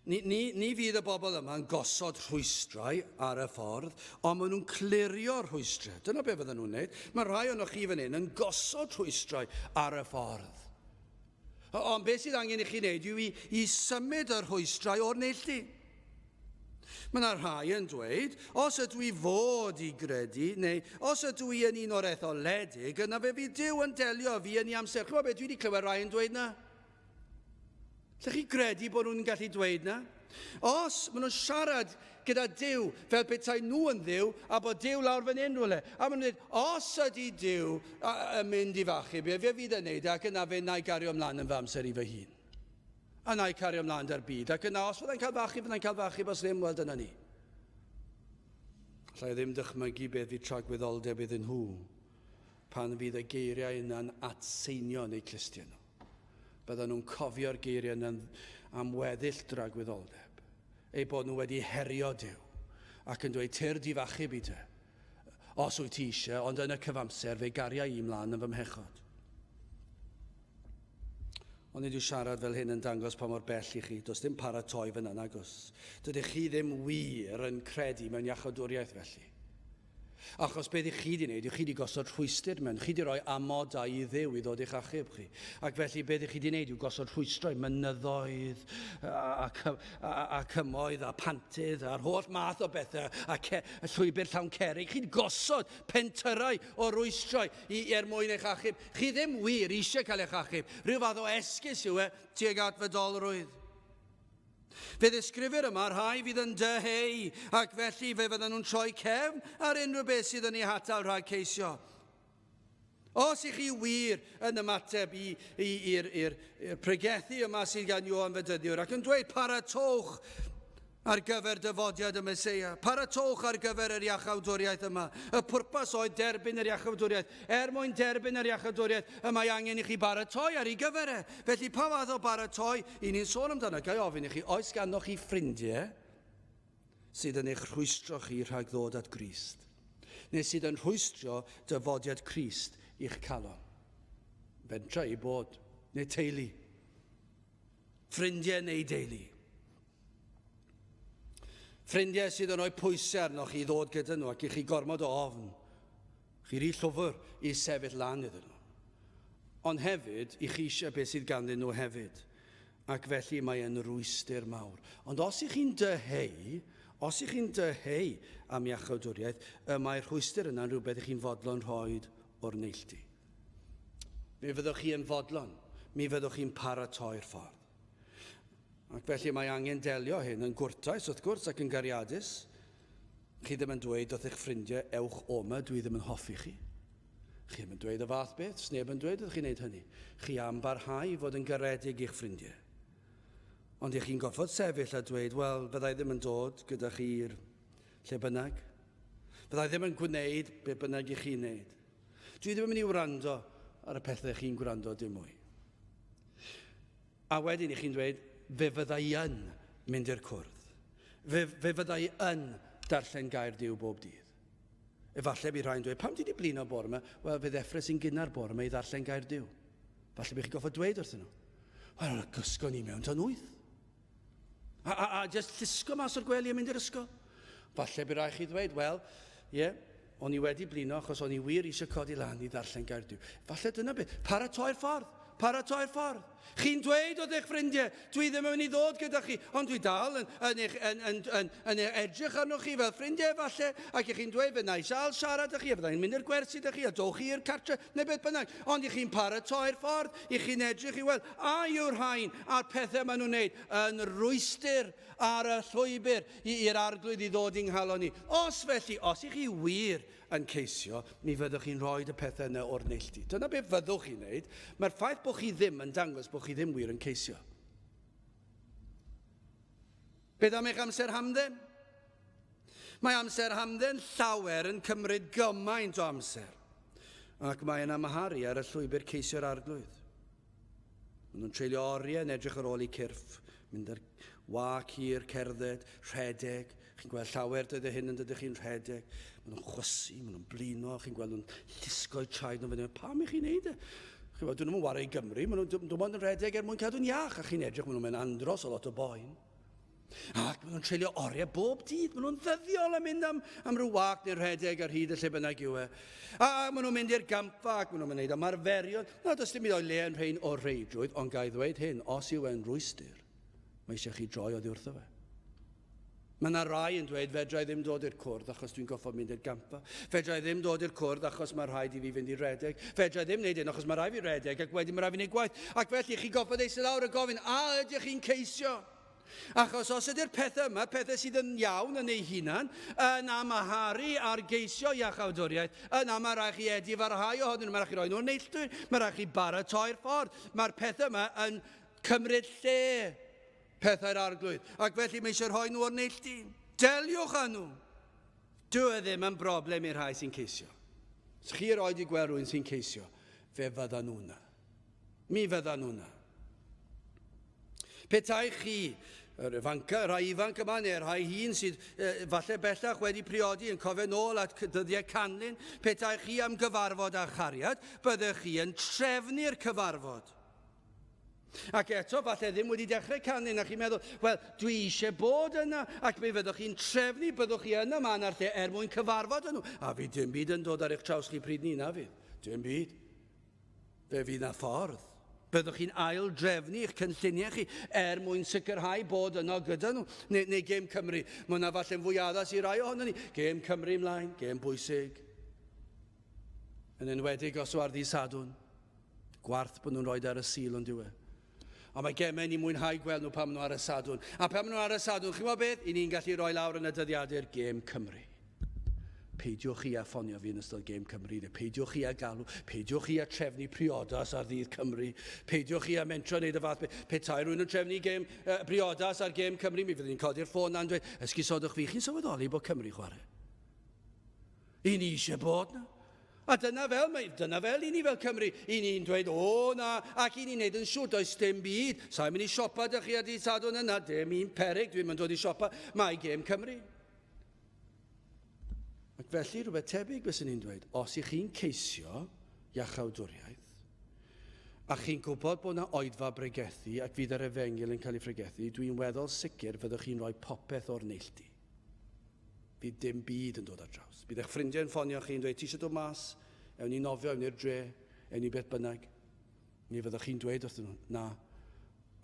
Ni fydd y bobl yma yn gosod rhwystrau ar y ffordd, ond maen nhw'n clirio'r rhwystrau. Dyna be fydden nhw'n wneud. Mae rhai o'n chi fan hyn yn gosod rhwystrau ar y ffordd. Ond beth sydd angen i chi wneud yw i symud yr rhwystrau o'r neilltu. Mae yna rhai yn dweud, os ydw i fod i gredu, neu os ydw i yn un o'r etholedig, yna fe fi Duw yn delio fi yn ei amser. Chwa beth dwi wedi clywed rhai yn dweud na? Ydych chi credu bod nhw'n gallu dweud na? Os maen nhw'n siarad gyda Duw fel petai nhw yn Dduw, a bod Duw lawr fan hyn rhywle. A maen nhw'n dweud, os ydy Duw yn mynd i fachu, fe fydd yn neud, ac yna fe na i gario ymlaen yn fy amser i fy hun. A na i cario ymlaen da'r byd. Ac yna, os fyddai'n cael fachu, bos ddim, wel dyna ni. Lla i ddim dychmygu beth fi tragwyddoldeb iddyn nhw pan fydd y geiriau yna'n atseinio neu clustio nhw. Bydden nhw'n cofio'r geiriau yna'n am weddill dragwyddoldeb. Ei bod nhw wedi herio Duw ac yn dweud, tyr di fachu byd te. Os wyt ti eisiau, ond yn y cyfamser fe gariau i mlaen yn fy mhechod. Ond nid yw siarad fel hyn yn dangos pa mor bell i chi. Does dim paratoi fyna nagos. Dydych chi ddim wir yn credu mewn iachawdwriaeth felly. Achos beth i chi wedi wneud, chi wedi gosod rhwystyr mewn, chi wedi rhoi amodau i ddew i ddod i'ch achub chi. Ac felly beth i chi wedi wneud yw gosod rhwystrau, mynyddoedd, a cymoedd, a pantydd, a'r holl math o bethau, a llwybr llawn cerrig. Chi wedi gosod pentyrau o rwystrau mwyn eich achub. Chi ddim wir eisiau cael eich achub. Rhyw fath o esgus yw tuag at fydolrwydd. Fe ddisgrifir yma, rhai fydd yn dyheu, ac felly fe fydden nhw'n troi cefn ar unrhyw beth sydd yn ei hatal rhag ceisio. Os ych chi wir yn ymateb i'r pregethu yma sydd gan Ioan Fedyddiwr, ac yn dweud paratowch ar gyfer dyfodiad y Meseia, paratowch ar gyfer yr iachawdwriaeth yma. Y pwrpas oedd derbyn yr iachawdwriaeth. Mwyn derbyn yr iachawdwriaeth, mae angen i chi baratoi ar ei gyfer e. Felly pa fath o baratoi, i ni'n sôn amdano, gai ofyn i chi, oes ganddoch chi ffrindiau sydd yn eich rhwystro chi rhag ddod at Grist, neu sydd yn rhwystro dyfodiad Crist i'ch calon. Fentra i bod, neu teulu. Ffrindiau neu deulu. Ffrindiau sydd yn rhoi pwysau arnoch chi ddod gyda nhw ac i chi gormod o ofn. Chi rhi llwfr i sefyll lan iddyn nhw. Ond hefyd, i chi eisiau beth sydd ganddyn nhw hefyd. Ac felly mae e'n rwystyr mawr. Ond os ych chi'n dyheu am iachawdwriaeth, mae'r rhwystyr yna'n rhywbeth ych chi'n fodlon rhoi o'r neilltu. Mi fyddwch chi yn fodlon, mi fyddwch chi'n paratoi'r ffordd. Ac felly mae angen delio hyn yn gwrtais, wrth gwrs, ac yn gariadus. Chi ddim yn dweud wrth eich ffrindiau, ewch oma, dwi ddim yn hoffi chi. Chi ddim yn dweud y fath beth, sneb yn dweud wrth chi'n neud hynny. Chi am barhau fod yn garedig i'ch ffrindiau. Ond ych chi'n gorfod sefyll a dweud, wel, byddai ddim yn dod gyda chi'r lle bynnag. Byddai ddim yn gwneud be bynnag i chi'n neud. Dwi ddim yn mynd i wrando ar y pethau chi'n gwrando dim mwy. A wedyn i chi'n dweud, fe fyddai yn mynd i'r cwrdd. Fe fyddai yn darllen gair Duw bob dydd. Efallai bydd rhaid dweud, pam ti wedi blino bore yma? Wel, fe ddeffro sy'n gynnar bore yma i ddarllen gair Duw. Falle bydd chi goffa dweud wrthyn nhw. Wel, gysgo ni mewn tan 8. A just llusgo mas o'r gwely a mynd i'r ysgol. Falle bydd rhaid chi dweud, wel, o'n i wedi blino achos o'n i wir eisiau codi lan i ddarllen gair Duw. Falle dyna beth. Paratoi'r ffordd. Chi'n dweud oedd eich ffrindiau, dwi ddim yn mynd i ddod gyda chi, ond dwi dal yn edrych arnoch chi fel ffrindiau falle, ac chi'n dweud fe na i siarad â chi, a fyddai'n mynd i'r gwersi â chi, a dowch chi i'r cartre, neu beth bynnag. Ond chi'n paratoi'r ffordd, chi'n edrych i weld, a yw'r rhain a'r pethau maen nhw'n wneud yn rwystyr ar y llwybr i'r arglwydd i ddod i'n nghalon ni. Os felly, os chi wir yn ceisio, mi fyddwch chi'n rhoi y pethau yna o'r neilltu. Dyna beth fyddwch chi'n wneud. Mae'r ffaith bod chi ddim yn dangos bod chi ddim wir yn ceisio. Beth am eich amser hamdden? Mae amser hamdden llawer yn cymryd gymaint o amser. Ac mae'n amharu ar y llwybr ceisio'r arglwydd. Maen nhw'n treulio oriau yn edrych ar ôl i cyrff, mynd ar wac hir, cerdded, rhedeg. Chi'n gweld llawer dydw hyn yn dydych chi'n rhedeg. Maen nhw'n chwysu, maen nhw'n blino, chi'n gweld nhw'n llusgo'i traed nhw'n fyny. Pam i chi'n neud e? Chi'n gweld, dyn nhw'n wario i Gymru, maen nhw'n rhedeg mwyn cadw'n iach, a chi'n edrych, maen nhw'n mynd andros o lot o boen. Ac maen nhw'n treulio oriau bob dydd, maen nhw'n ddyddiol yn mynd am ryw wac neu'r rhedeg ar hyd y lle bynnag yw e. A maen nhw'n mynd i'r gampfa, ac maen nhw'n mynd ymarferion. Na, does dim i ddoi le yn rhain o reidrwydd, ond gai ddweud hyn, os yw e'n rwystyr, mae eisiau chi droi oddi wrtho fe. Mae yna rai yn dweud, fedrai ddim dod i'r cwrdd achos dwi'n goffod mynd i'r gampfa. Fedrai ddim dod i'r cwrdd achos mae rhaid i fi fynd i redeg. Fedrai ddim wneud hyn achos mae rhaid fi redeg ac wedyn mae rhaid fi wneud gwaith. Ac felly chi goffod eistedd lawr a gofyn, a ydych chi'n ceisio? Achos os ydy'r pethau yma, pethau sydd yn iawn yn ei hunan, yn amharu ar geisio iachawdwriaeth, yna mae rhaid chi edifarhau ohonyn nhw, mae rhaid chi roi nhw'n neilltu, mae rhaid chi baratoi'r ffordd. Mae'r pethau yma yn cymryd lle pethau'r arglwydd. Ac felly mae eisiau rhoi nhw o'r neilltu. Deliwch â nhw. Dyw e ddim yn broblem i'r rhai sy'n ceisio. Os chi roed i gweld rhywun sy'n ceisio, fe fyddan nhw na. Mi fyddan nhw na. Petai chi, rhai ifanc yma neu rhai hun sydd falle bellach wedi priodi yn cofio nôl at dyddiau canlyn, petai chi am gyfarfod a chariad, byddech chi yn trefnu'r cyfarfod. Ac eto, falle ddim wedi dechrau canu, na chi'n meddwl, wel, dwi eisiau bod yna, ac mi fyddwch chi'n trefnu, byddwch chi yna, ma na'r lle mwyn cyfarfod nhw. A fi dim byd yn dod ar eich traws chi pryd ni na fydd. Dim byd. Fe fydd na ffordd. Byddwch chi'n ail drefnu eich cynlluniau chi mwyn sicrhau bod yno gyda nhw. Neu Gêm Cymru. Mae hwnna falle'n fwy addas i rai ohono ni. Gêm Cymru ymlaen, gêm bwysig. Yn enwedig os o ar ddi Sadwrn. Gwarth bod nhw'n rhoi ar y sil ond diwe. A mae gemau ni mwynhau gweld nhw pam nhw ar y Sadwrn. A pam nhw ar y Sadwrn, chi'n gwybod beth? I ni'n gallu rhoi lawr yn y dyddiadur Gêm Cymru. Peidiwch chi a ffonio fi yn ystod Gêm Cymru. Peidiwch chi a galw. Peidiwch chi a trefnu priodas ar ddydd Cymru. Peidiwch chi a mentro wneud y fath. Petai rwy'n yn trefnu priodas ar Gêm Cymru, mi fyddwn ni'n codi'r ffôn na'n dweud, esgusodwch fi, chi'n sylweddoli bod Cymru chwarae. I ni eisiau bod na. A dyna fel i ni fel Cymru, i ni'n dweud, o na, ac i ni'n neud yn siŵr, does dim byd. Sa'n mynd i siopa dych chi a di Sadwrn yna, dim un peryg, dwi'n mynd dod i siopa, mae Gêm Cymru. Ac felly rhywbeth tebyg bys ni'n dweud, os i chi'n ceisio iachawdwriaeth, a chi'n gwybod bod yna oedfa bregethu ac fydd yr Efengil yn cael ei phregethu, dwi'n weddol sicr fyddwch chi'n rhoi popeth o'r neilltu. Bydd dim byd yn dod ar draws. Bydd eich ffrindiau'n ffonio chi'n dweud, ti eisiau dod mas, ewn ni nofio, ewn ni'r dre, ewn ni beth bynnag. Ni fyddwch chi'n dweud wrthyn nhw, na,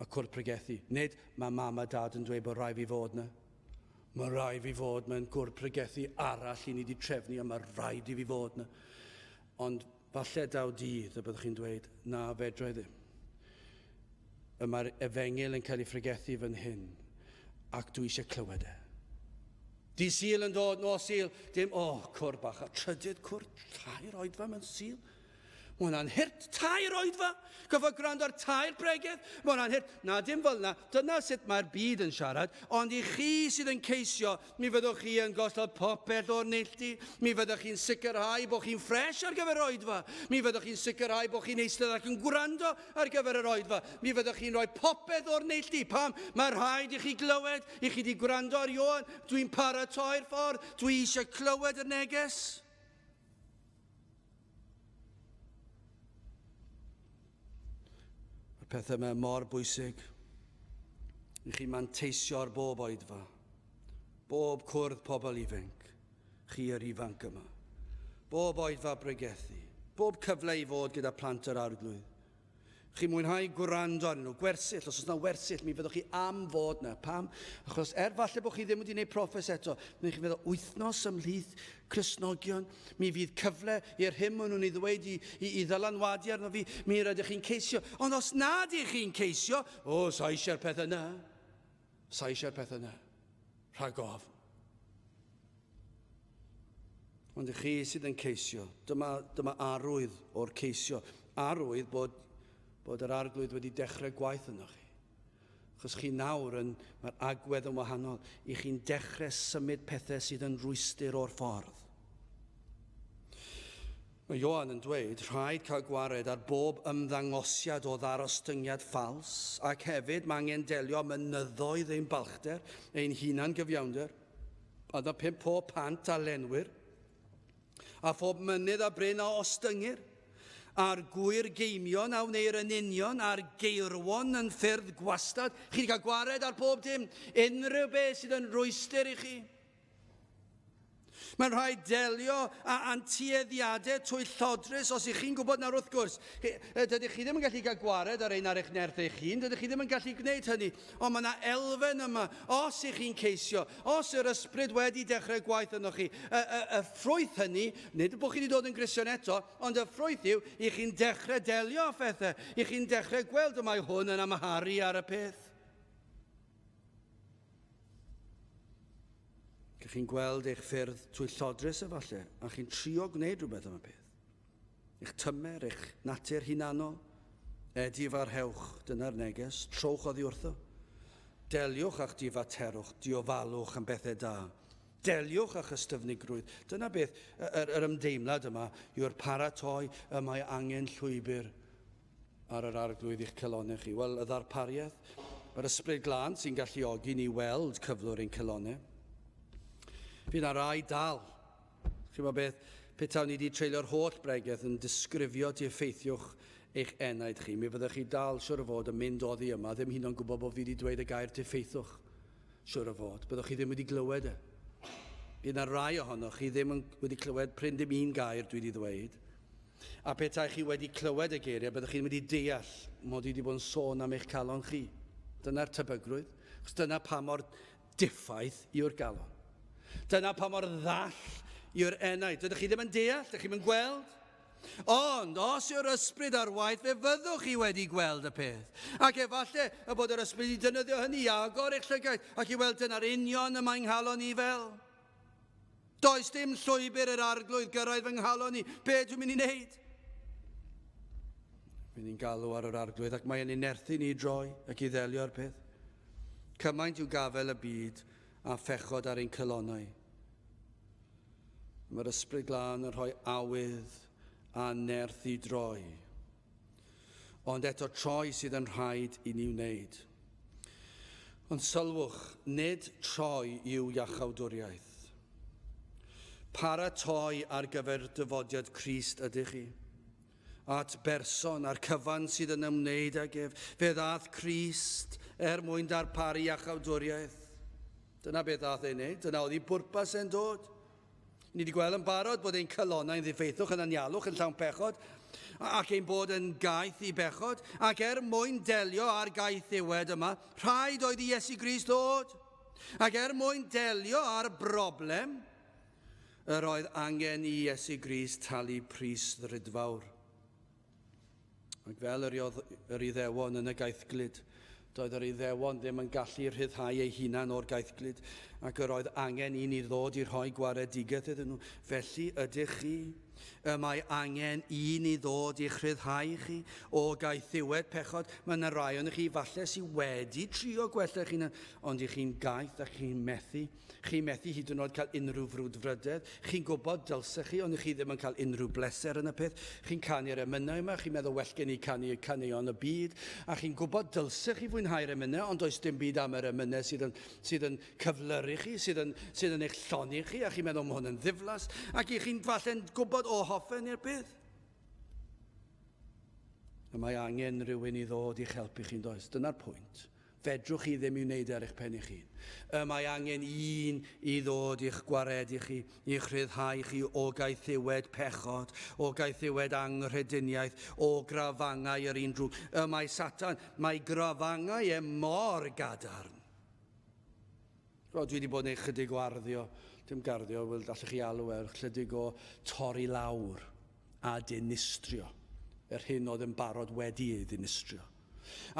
mae cwrdd pregethu. Nid mae mam a dad yn dweud bod rai fi fod na. Mae rai fi fod mewn cwrdd pregethu arall i ni wedi trefnu, a mae rhaid i fi fod na. Ond falle daw dydd y byddwch chi'n dweud, na, fedra i ddim. Mae'r Efengil yn cael ei phregethu fan hyn, ac dwi eisiau clywed e. Di Sul yn dod, no Sul, dim, cwr bach, a trydydd cwr, 2 oedfa mewn Sul. Mae hwnna'n hirt, 2 oedfa. Gyfo gwrando ar 2 bregeth. Mae hwnna'n hirt. Na, dim fel na. Dyna sut mae'r byd yn siarad. Ond i chi sydd yn ceisio, mi fyddwch chi yn gosod popeth o'r neilltu. Mi fyddwch chi'n sicrhau bod chi'n ffres ar gyfer oedfa. Mi fyddwch chi'n sicrhau bod chi'n eistedd ac yn gwrando ar gyfer yr oedfa. Mi fyddwch chi'n rhoi popeth o'r neilltu. Pam? Mae rhaid i chi glywed, i chi di gwrando ar Ioan. Dwi'n paratoi'r ffordd. Dwi eisiau clywed y neges. Pethau yma mor bwysig i chi manteisio ar bob oedfa, bob cwrdd pobl ifanc, chi yr ifanc yma, bob oedfa bregethu, bob cyfle i fod gyda plant yr arglwydd. Chi mwynhau gwrando arnyn nhw, gwersyll, os oes yna wersyll, mi fyddwch chi am fod na. Pam? Achos falle bod chi ddim wedi gwneud proffes eto, mi chi'n feddwl wythnos ymhlith Cristnogion, mi fydd cyfle i'r hyn maen nhw'n ei ddweud i ddylanwadu arno fi, mi rydych chi'n ceisio. Ond os nad ych chi'n ceisio, sa eisiau'r peth yna. Sa eisiau'r peth yna. Rhag ofn. Ond i chi sydd yn ceisio, dyma arwydd o'r ceisio. Arwydd bod yr arglwydd wedi dechrau gwaith yno chi. Achos chi nawr, mae'r agwedd yn wahanol, i chi'n dechrau symud pethau sydd yn rwystyr o'r ffordd. Mae Ioan yn dweud, rhaid cael gwared ar bob ymddangosiad o ddarostyngiad ffals, ac hefyd mae angen delio mynyddoedd ein balchder, ein hunan gyfiawnder, a 5 pob pant a lenwyr, a phob mynydd a bryn a ostyngir, a'r gwyr geimion a wneir yn union, a'r geirwon yn ffyrdd gwastad. Chi wedi cael gwared ar bob dim, unrhyw beth sydd yn rwystyr i chi. Mae'n rhaid delio a antueddiadau twyllodrus os ych chi'n gwybod nawr wrth gwrs. Dydych chi ddim yn gallu cael gwared ar ein ar eich nerth eich hun, dydych chi ddim yn gallu gwneud hynny. Ond mae yna elfen yma, os ych chi'n ceisio, os yr ysbryd wedi dechrau gwaith yno chi. Y ffrwyth hynny, nid bod chi wedi dod yn Gristion eto, ond y ffrwyth yw, i chi'n dechrau delio â phethau. I chi'n dechrau gweld y mae hwn yn amharu ar y peth. Chi'n gweld eich ffyrdd twyllodrus efallai, a chi'n trio gwneud rhywbeth am y peth. Eich tymer, eich natur hunanol, edif ar hewch, dyna'r neges, trowch oddi wrtho. Deliwch a'ch difaterwch, diofalwch am bethau da. Deliwch a'ch ystyfnigrwydd. Dyna beth, yr ymdeimlad yma, yw'r paratoi y mae angen llwybr ar yr arglwydd i'ch celonnau chi. Wel, y ddarpariaeth, yr ysbryd glân sy'n galluogi ni weld cyflwr ein celonnau. Fydd na rai dal. Chi'n meddwl beth tawn ni wedi treulio'r holl bregeth yn disgrifio di effeithiwch eich enaid chi, mi fyddwch chi dal siwr o fod yn mynd oddi yma, ddim hyn o'n gwybod bod fi wedi dweud y gair diffeithwch, siwr o fod. Byddwch chi ddim wedi clywed e. Bydd yna rai ohonoch chi ddim wedi clywed pryn dim un gair dwi wedi dweud. A petai chi wedi clywed y geiriau, byddwch chi'n wedi deall mod i wedi bod yn sôn am eich calon chi. Dyna'r tebygrwydd. Chos dyna pa mor diffaith yw'r galon. Dyna pa mor ddall yw'r enaid. Dydych chi ddim yn deall, dydych chi'n gweld. Ond, os yw'r ysbryd ar waith, fe fyddwch chi wedi gweld y peth. Ac efallai y bod yr ysbryd i dynyddio hynny i agor eich llygaid, ac i weld dyna'r union y mae'n nghalon ni fel. Does dim llwybr yr arglwydd gyrraedd fy nghalon ni. Be dwi'n mynd i wneud? Mynd i'n galw ar yr arglwydd ac mae'n unerthu ni droi ac i ddelio'r peth. Cymaint yw gafel y byd a phechod ar ein cylonau. Mae'r ysbryd glân yn rhoi awydd a nerth i droi. Ond eto troi sydd yn rhaid i ni wneud. Ond sylwch, nid troi yw iachawdwriaeth. Paratoi ar gyfer dyfodiad Crist ydych chi. At berson a'r cyfan sydd yn ymwneud ag ef. Fe ddath Crist mwyn darparu iachawdwriaeth. Dyna beth ddath ei wneud. Dyna oedd ei bwrpas e'n dod. Ni wedi gweld yn barod bod ein cylonau'n ddiffeithwch yn anialwch yn llawn pechod ac ein bod yn gaeth i bechod ac mwyn delio ar gaeth ddiwed yma, rhaid oedd i Iesu Grist ddod. Ac mwyn delio ar broblem, yr oedd angen i Iesu Grist talu pris ddrydfawr. Ac fel yr Iddewon yn y gaethglyd, doedd yr Iddewon ddim yn gallu rhyddhau ei hunan o'r gaethglyd, ac yr oedd angen i ni ddod i rhoi gwaredigaeth iddyn nhw. Felly ydych chi, mae angen i ni ddod i'ch rhyddhau chi o gaeth ddiwed pechod. Mae yna rai o'n chi falle sydd wedi trio gwella chi'n, ond i chi'n gaeth a chi'n methu. Chi'n methu hyd yn oed cael unrhyw frwdfrydedd. Chi'n gwybod dylsech chi, ond chi ddim yn cael unrhyw bleser yn y peth. Chi'n canu'r emynau yma, chi'n meddwl well gen i canu caneuon y byd, a chi'n gwybod dylsech chi fwynhau'r emynau, ond does dim byd am yr emynau sydd yn cyflyru chi, sydd yn eich lloni chi, a chi'n meddwl mae hwn yn ddiflas, ac i chi'n falle'n gwybod o hoffen i'r peth. A mae angen rhywun i ddod i'ch helpu chi'n does. Dyna'r pwynt. Fedrwch chi ddim i wneud ar eich pen eich hun. Mae angen un i ddod i'ch gwaredu chi, i'ch rhyddhau chi o gaeth ddiwed pechod, o gaeth ddiwed anghrediniaeth, o grafangau yr un drwg. Mae Satan, mae grafangau mor gadarn. Dwi wedi bod yn chydig o arddio, dim garddio, wel allwch chi alw chydig o torri lawr a dinistrio. Yr hyn oedd yn barod wedi ei dinistrio.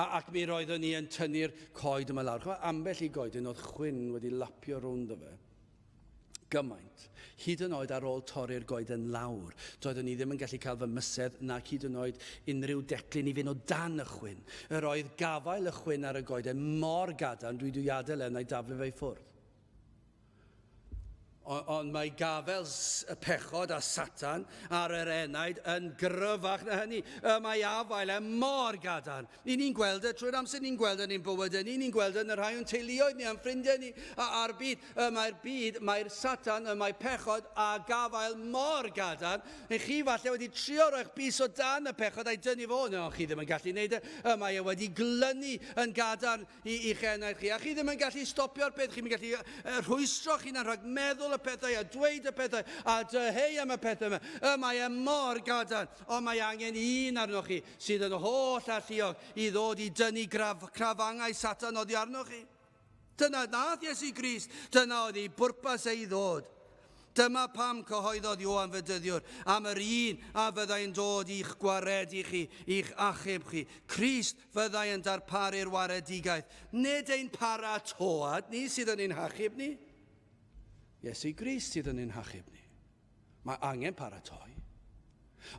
Ac mi roeddwn ni yn tynnu'r coed yma lawr. Ambell i goedyn oedd chwyn wedi lapio rownd o fe. Gymaint. Hyd yn oed ar ôl torri'r goeden lawr, doeddwn ni ddim yn gallu cael fy mysedd nac hyd yn oed unrhyw declyn i fynd o dan y chwyn. Yr oedd gafael y chwyn ar y goeden mor gadarn dwi wedi adael yn ei daflu fe i ffwrdd. Ond mae gafel y pechod a Satan ar yr enaid yn gryfach na hynny. Mae afael mor gadarn. Ni'n gweld y trwy'r amser, ni'n gweld yn ein bywydau ni, ni'n gweld yn yr rhai o'n teuluoedd ni, a'n ffrindiau ni, a'r byd, mae'r Satan, mae pechod a gafael mor gadarn. Chi falle wedi trio roi'ch bys o dan y pechod a'i dynnu fo. No, chi ddim yn gallu gwneud e. Mae wedi glynu yn gadarn i'ch enaid chi. A chi ddim yn gallu stopio'r peth. Chi'n gallu rhwystro chi'n rhag meddwl pethau a dweud y pethau a dyheu am y pethau yma. Mae mor gadarn, ond mae angen un arnoch chi sydd yn holl alluog i ddod i dynnu crafangau Satan oddi arnoch chi. Dyna nath Iesu Grist, dyna oedd ei bwrpas ei ddod. Dyma pam cyhoeddodd Ioan Fedyddiwr am yr un a fyddai'n dod i'ch gwaredu chi, i'ch achub chi. Crist fyddai'n darparu'r waredigaeth. Nid ein paratoad ni sydd yn ein hachub ni. Iesu Grist sydd yn ein hachub ni. Mae angen paratoi.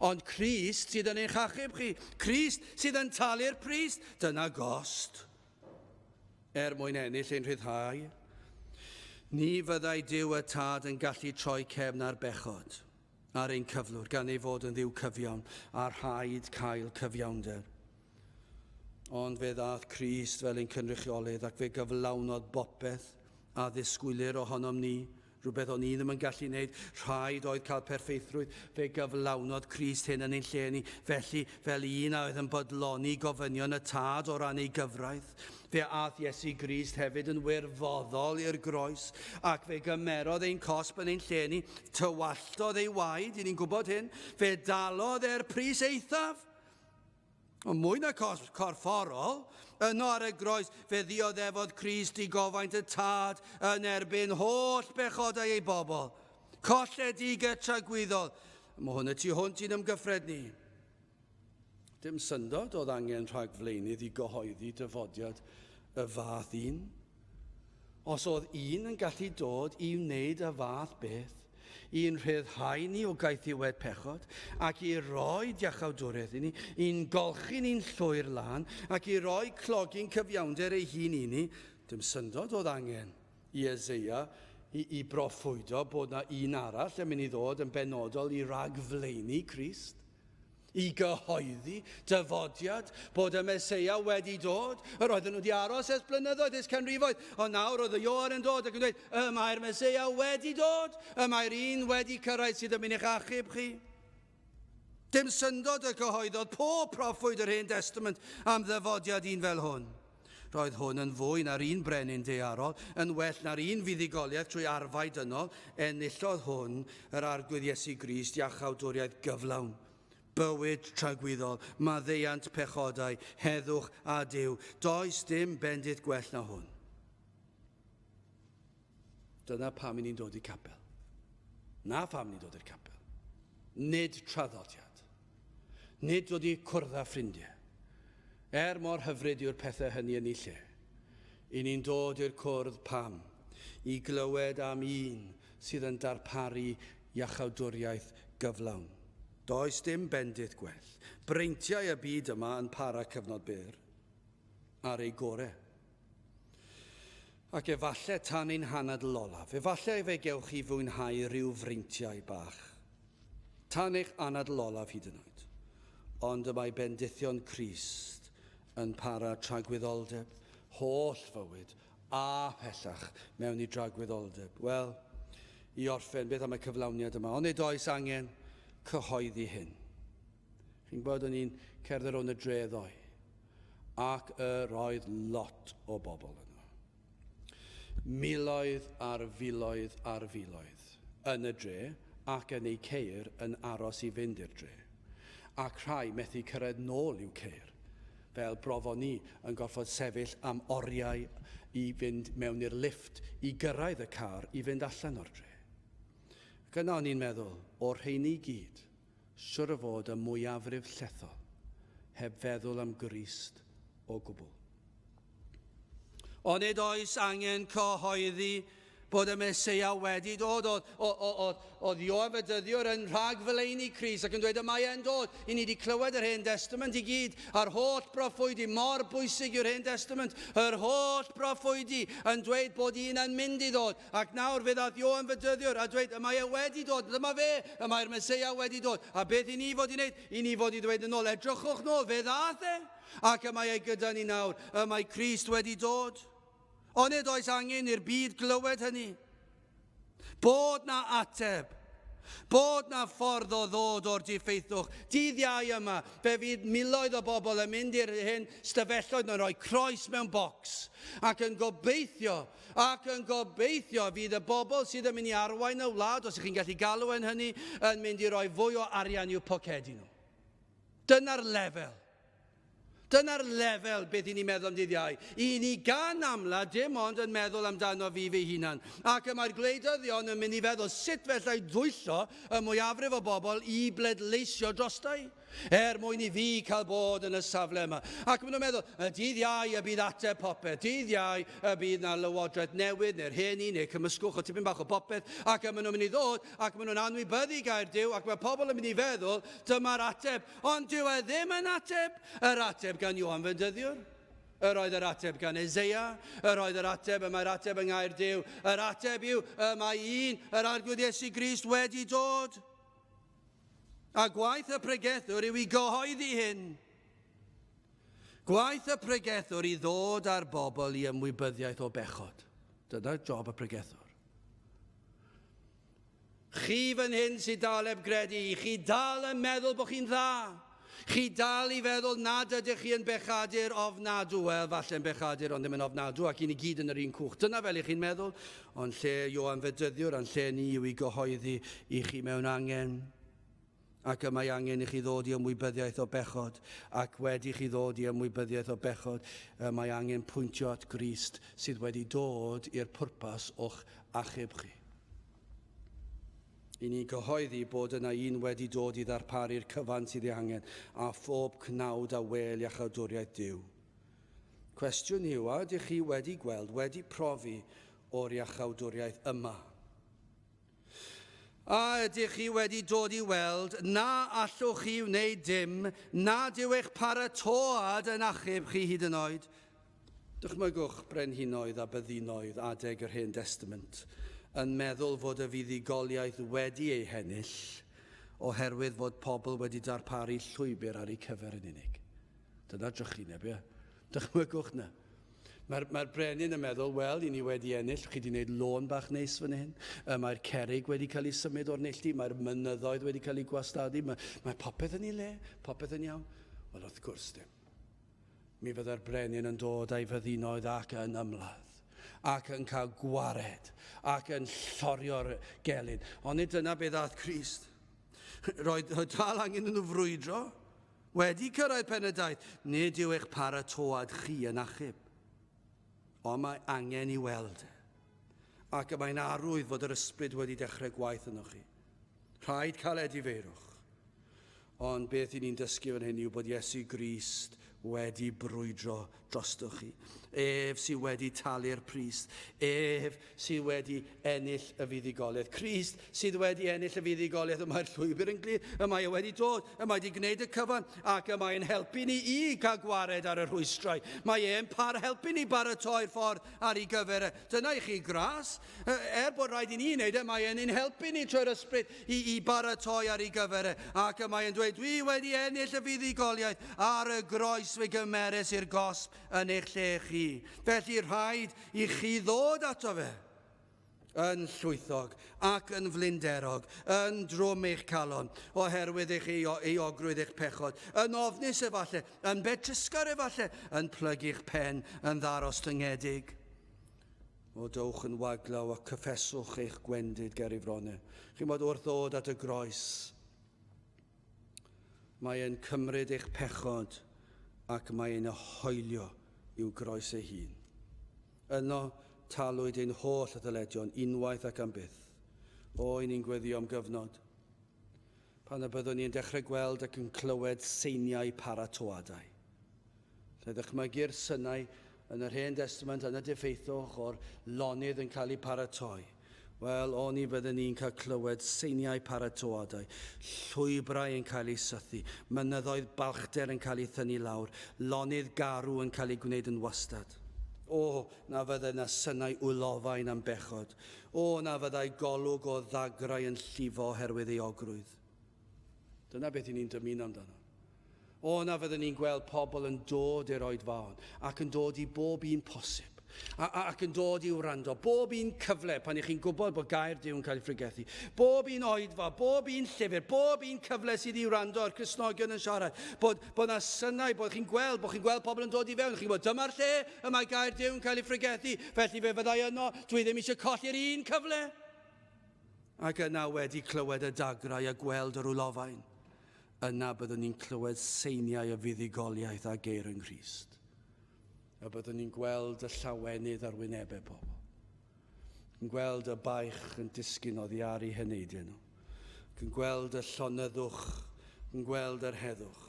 Ond Crist sydd yn eich achub chi. Crist sydd yn talu'r pris. Dyna gost. Mwyn ennill ein rhyddhau. Ni fyddai Duw y Tad yn gallu troi cefn ar bechod ar ein cyflwr gan ei fod yn ddiw cyfiawn a rhaid cael cyfiawnder. Ond fe ddath Crist fel ein cynrychiolydd ac fe gyflawnodd bopeth a ddisgwylir ohonom ni Rhywbeth o'n i ddim yn gallu wneud, rhaid oedd cael perffeithrwydd, fe gyflawnodd Crist hyn yn ein lle ni. Felly, fel un a oedd yn bodloni gofynion y tad o ran ei gyfraith, fe ath Iesu Grist hefyd yn wirfoddol i'r groes, ac fe gymerodd ein cosb yn ein lle ni, tywalltodd ei waed, i ni'n gwybod hyn, fe dalodd e'r pris eithaf. Ond mwy na corfforol, yno ar y groes, fe ddioddefodd Crist i gofaint y tad yn erbyn holl bechodau ei bobl. Colledig y tragwyddol. Mae hwn y tu hwnt i'n ymgyffred ni. Dim syndod oedd angen rhagflaenydd i gyhoeddi dyfodiad y fath un. Os oedd un yn gallu dod i wneud y fath beth, i'n rhyddhau ni o gaethiwed pechod, ac i roi diachawdwriaeth i ni, i'n golchi ni'n llwyr lan, ac i roi clogi'n cyfiawnder ei hun i ni, dim syndod oedd angen i Eseia i broffwydo bod na un arall yn mynd i ddod yn benodol i ragflaenu Crist, i gyhoeddi dyfodiad bod y Meseia wedi dod. Yr oedden nhw wedi aros ers blynyddoedd, ers canrifoedd, ond nawr oedd y Ioan yn dod ac yn dweud, mae'r Meseia wedi dod, mae'r un wedi cyrraedd sydd yn mynd i'ch achub chi. Dim syndod y cyhoeddodd pob proffwyd yr Hen Testament am ddyfodiad un fel hwn. Roedd hwn yn fwy na'r un brenin daearol, yn well na'r un fuddugoliaeth trwy arfau dynol, enillodd hwn yr arglwydd Iesu Grist iachawdwriaeth gyflawn. Bywyd tragwyddol, maddeuant pechodau, heddwch a Duw. Does dim bendith gwell na hwn. Dyna pam ni'n dod i'r capel. Na pam ni'n dod i'r capel. Nid traddodiad. Nid dod i cwrdd â ffrindiau. Mor hyfryd yw'r pethau hynny yn ei lle. I ni'n dod i'r cwrdd pam. I glywed am un sydd yn darparu iachawdwriaeth gyflawn. Does dim bendith gwell. Breintiau y byd yma yn para cyfnod byr ar ei gorau. Ac efallai tan ein hanad olaf, efallai fe gewch chi fwynhau rhyw freintiau bach. Tan eich anad olaf hyd yn oed. Ond y mae bendithion Crist yn para tragwyddoldeb, holl fywyd a pellach mewn i dragwyddoldeb. Wel, i orffen beth am y cyflawniad yma, ond nid oes angen cyhoeddi hyn. Chi'n gwybod o'n i'n cerdded o'n y dre ddoe, ac roedd lot o bobl yno. Miloedd ar filoedd ar filoedd yn y dre, ac yn ei ceir yn aros i fynd i'r dre. Ac rhai methu cyrraedd nôl i'w ceir, fel brofon ni yn gorfod sefyll am oriau i fynd mewn i'r lifft, i gyrraedd y car, i fynd allan o'r dre. Ac yna o'n i'n meddwl, o'r rheini gyd, siwr o fod y mwyafrif llethol, heb feddwl am Grist o gwbl. Ond nid oes angen cyhoeddi bod y Meseia wedi dod. Oedd Ioan Fedyddiwr yn rhagflaenu Crist ac yn dweud y mae e'n dod. I ni wedi clywed yr Hen Testament i gyd, a'r holl broffwydi, mor bwysig yw'r Hen Testament, yr holl broffwydi yn dweud bod un yn mynd i ddod. Ac nawr fe ddath Ioan Fedyddiwr a dweud y mae e wedi dod, dyma fe, y mae'r Meseia wedi dod. A beth i ni fod i wneud? I ni fod i ddweud yn ôl, edrychwch nôl, fe ddath e. Ac y mae e gyda ni nawr, y mae Crist wedi dod. Ond nid oes angen i'r byd glywed hynny. Bod na ateb, bod na ffordd o ddod o'r diffeithwch. Dydd Iau yma, fe fydd miloedd o bobl yn mynd i'r hyn stafelloedd yn rhoi croes mewn bocs. Ac yn gobeithio fydd y bobl sydd yn mynd i arwain y wlad, os ych chi'n gallu galw yn hynny, yn mynd i roi fwy o arian i'w pocedi nhw. Dyna'r lefel. Dyna'r lefel beth i ni'n meddwl am dydd Iau. I ni gan amla dim ond yn meddwl amdano fi fy hunan. Ac mae'r gwleidyddion yn mynd i feddwl sut fellai dwyllo y mwyafrif o bobl i bledleisio drostai. Mwyn i fi cael bod yn y safle yma. Ac maen nhw'n meddwl, dydd Iau y bydd ateb popeth. Dydd Iau y bydd na lywodraeth newydd, neu'r hen un, neu cymysgwch o tipyn bach o popeth. Ac maen nhw'n mynd i ddod, ac maen nhw'n anwybyddu gair Duw, ac mae pobl yn mynd i feddwl, dyma'r ateb. Ond dyw e ddim yn ateb. Yr ateb gan Ioan Fedyddiwr. Yr oedd yr ateb gan Eseia. Yr oedd yr ateb, mae'r ateb yng ngair Duw. Yr ateb yw, mae yr arglwydd Iesu Grist wedi dod. A gwaith y pregethwr yw i gyhoeddi hyn. Gwaith y pregethwr i ddod ar bobl i ymwybyddiaeth o bechod. Dyna'r job y pregethwr. Chi fan hyn sy'n dal eb gredu, chi dal yn meddwl bod chi'n dda. Chi dal i feddwl nad ydych chi yn bechadur ofnadw. Wel, falle'n bechadur ond ddim yn ofnadw ac i ni gyd yn yr un cwch. Dyna fel i chi'n meddwl. Ond lle Ioan Fedyddiwr, ond lle ni yw i gyhoeddi i chi mewn angen. Ac y mae angen i chi ddod i ymwybyddiaeth o bechod. Ac wedi chi ddod i ymwybyddiaeth o bechod, mae angen pwyntio at Grist sydd wedi dod i'r pwrpas o'ch achub chi. I ni gyhoeddi bod yna un wedi dod i ddarparu'r cyfan sydd ei angen a phob cnawd a wel iachawdwriaeth Duw. Cwestiwn yw, a ydych chi wedi gweld, wedi profi o'r iachawdwriaeth yma? A ydych chi wedi dod i weld na allwch chi wneud dim, nad yw eich paratoad yn achub chi hyd yn oed? Dychmygwch brenhinoedd a byddinoedd adeg yr Hen Testament yn meddwl fod y fuddugoliaeth wedi ei hennill oherwydd fod pobl wedi darparu llwybr ar eu cyfer yn unig. Dyna drychineb, ie. Dychmygwch na. Mae'r brenin yn meddwl, wel, i ni wedi ennill, chi wedi gwneud lôn bach neis fan hyn, mae'r cerrig wedi cael ei symud o'r neilltu, mae'r mynyddoedd wedi cael ei gwastadu, mae popeth yn ei le, popeth yn iawn. Wel, wrth gwrs dim. Mi fyddai'r brenin yn dod â'i fyddinoedd ac yn ymladd, ac yn cael gwared, ac yn llorio'r gelyn. Ond nid dyna beth ddaeth Crist. Roedd dal angen nhw frwydro, wedi cyrraedd pen y daith. Nid yw eich paratoad chi yn achub, ond mae angen i weld. Ac mae'n arwydd fod yr ysbryd wedi dechrau gwaith yno chi. Rhaid cael edifeirwch. Ond beth i ni'n dysgu fan hyn yw bod Iesu Grist wedi brwydro drostwch chi. Ef sydd wedi talu'r pris. Ef sydd wedi ennill y fuddugoliaeth. Crist sydd wedi ennill y fuddugoliaeth. Y mae'r llwybr yn glir. Y mae wedi dod. Y mae wedi gwneud y cyfan. Ac y mae'n helpu ni i cael gwared ar y rhwystrau. Mae e'n helpu ni baratoi'r ffordd ar ei gyfer. Dyna i chi gras. Bod rhaid i ni wneud mae e'n helpu ni trwy'r ysbryd i baratoi ar ei gyfer. Ac y mae'n dweud, dwi wedi ennill y fuddugoliaeth ar y groes fe gymerus i'r gosb yn eich lle chi. Felly rhaid i chi ddod ato fe yn llwythog ac yn flinderog, yn drwm eich calon, oherwydd eich eogrwydd eich pechod, yn ofnus efallai, yn betrysgar efallai, yn plygu'ch pen, yn ddaros tyngedig. O dowch yn waglaw a cyffeswch eich gwendid ger ei fronau. Chi'n bod wrth ddod at y groes, mae e'n cymryd eich pechod ac mae e'n hoelio i'w groes ei hun. Yno talwyd ein holl addyledion unwaith ac am byth. O, i ni'n gweddio am gyfnod. Pan y byddwn ni'n dechrau gweld ac yn clywed seiniau paratoadau. Lle ddychmygu'r synnau yn yr Hen Testament yn y diffeithwch o'r lonydd yn cael ei paratoi. Wel, o'n i byddwn ni'n cael clywed seiniau paratoadau, llwybrau yn cael ei sythu, mynyddoedd balchder yn cael ei thynnu lawr, lonydd garw yn cael ei gwneud yn wastad. O, na fyddai na synnau wlofain am bechod. O, na fyddai golwg o ddagrau yn llifo oherwydd ei ogrwydd. Dyna beth i ni'n dymuno amdano. O, na fyddwn ni'n gweld pobl yn dod i'r oedfaon ac yn dod i bob un posib. Ac yn dod i'w wrando. Bob un cyfle pan ych chi'n gwybod bod gair Duw yn cael ei ffrigethu. Bob un oedfa, bob un llyfr, bob un cyfle sydd i'w wrando ar Cristnogion yn siarad. Bod na synnau, bod chi'n gweld pobl yn dod i fewn. Chi'n gwybod, dyma'r lle y mae gair Duw yn cael ei ffrigethu. Felly fe fyddai yno, dwi ddim eisiau colli'r un cyfle. Ac yna wedi clywed y dagrau a gweld yr wlofain. Yna byddwn ni'n clywed seiniau y fuddugoliaeth a geir yng Nghrist. A byddwn ni'n gweld y llawenydd ar wynebau pobl. Yn gweld y baich yn disgyn oddi ar eu heneidiau nhw. Yn gweld y llonyddwch, yn gweld yr heddwch.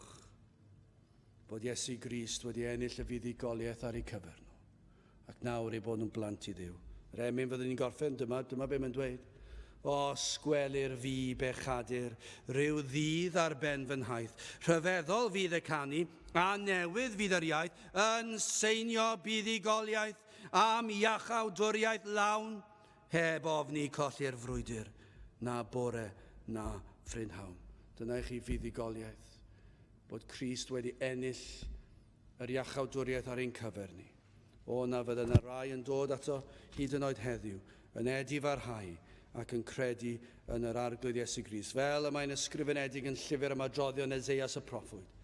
Bod Iesu Grist wedi ennill y fuddugoliaeth ar eu cyfer nhw. Ac nawr ei bod nhw'n blant i Dduw. Yr emyn fyddwn ni'n gorffen, dyma be mae'n dweud. O sgwelir fi bechadur, rhyw ddydd ar ben fy nhaith. Rhyfeddol fydd y canu, a newydd fydd yr iaith, yn seinio buddugoliaeth, am iachawdwriaeth lawn, heb ofni colli'r frwydr, na bore, na ffrynhawn. Dyna i chi fuddugoliaeth, bod Crist wedi ennill yr iachawdwriaeth ar ein cyfer ni. O na fydda yna rai yn dod ato hyd yn oed heddiw, yn edifarhau, ac yn credu yn yr arglwydd Iesu Grist. Fel y mae'n ysgrifenedig yn llyfr yma droddion Eseias y proffwyd.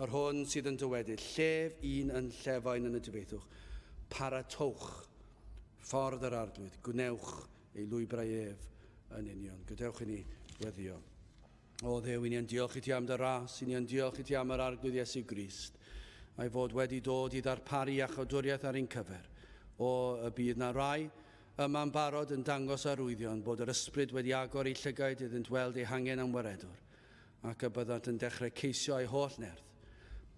Yr hwn sydd yn dywedig, llef un yn llefain yn y dyfeithwch. Paratowch ffordd yr arglwydd, gwnewch ei lwybrau ef yn union. Gadewch i ni weddio. O Dduw, i ni yn diolch i ti am dy ras, i ni yn diolch i ti am yr arglwydd Iesu Grist, a'i fod wedi dod i ddarparu a chodwriaeth ar ein cyfer. O y bydd na rai yma'n barod yn dangos arwyddion bod yr ysbryd wedi agor ei llygaid iddynt weld ei hangen am waredwr, ac y byddant yn dechrau ceisio ei holl nerth.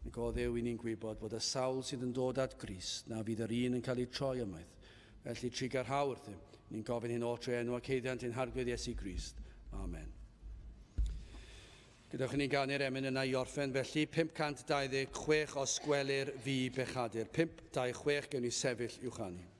Ac o Dduw, i ni'n gwybod bod y sawl sydd yn dod at Grist na fydd yr un yn cael ei troi ymaith. Felly trigar hawrth ni'n gofyn hyn o tre enw ac heiddiant ein harglwydd Iesu Grist. Amen. Gydwch ni ganu'r emyn yna i orffen, felly 526 o sgwelir fi bechadur. 526 gewn ni sefyll i'w chanu.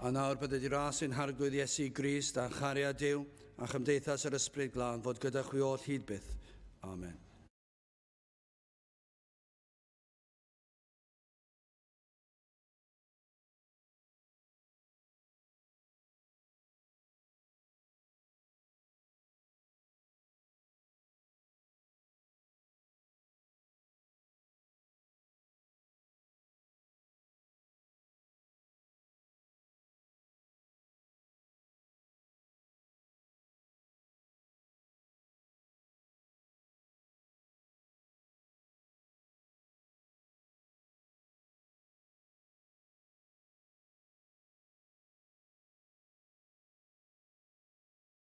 A nawr bydd ydi ras ein harglwydd Iesu Grist a chariad Duw a chymdeithas yr ysbryd glân fod gyda chwi oll hyd byth. Amen.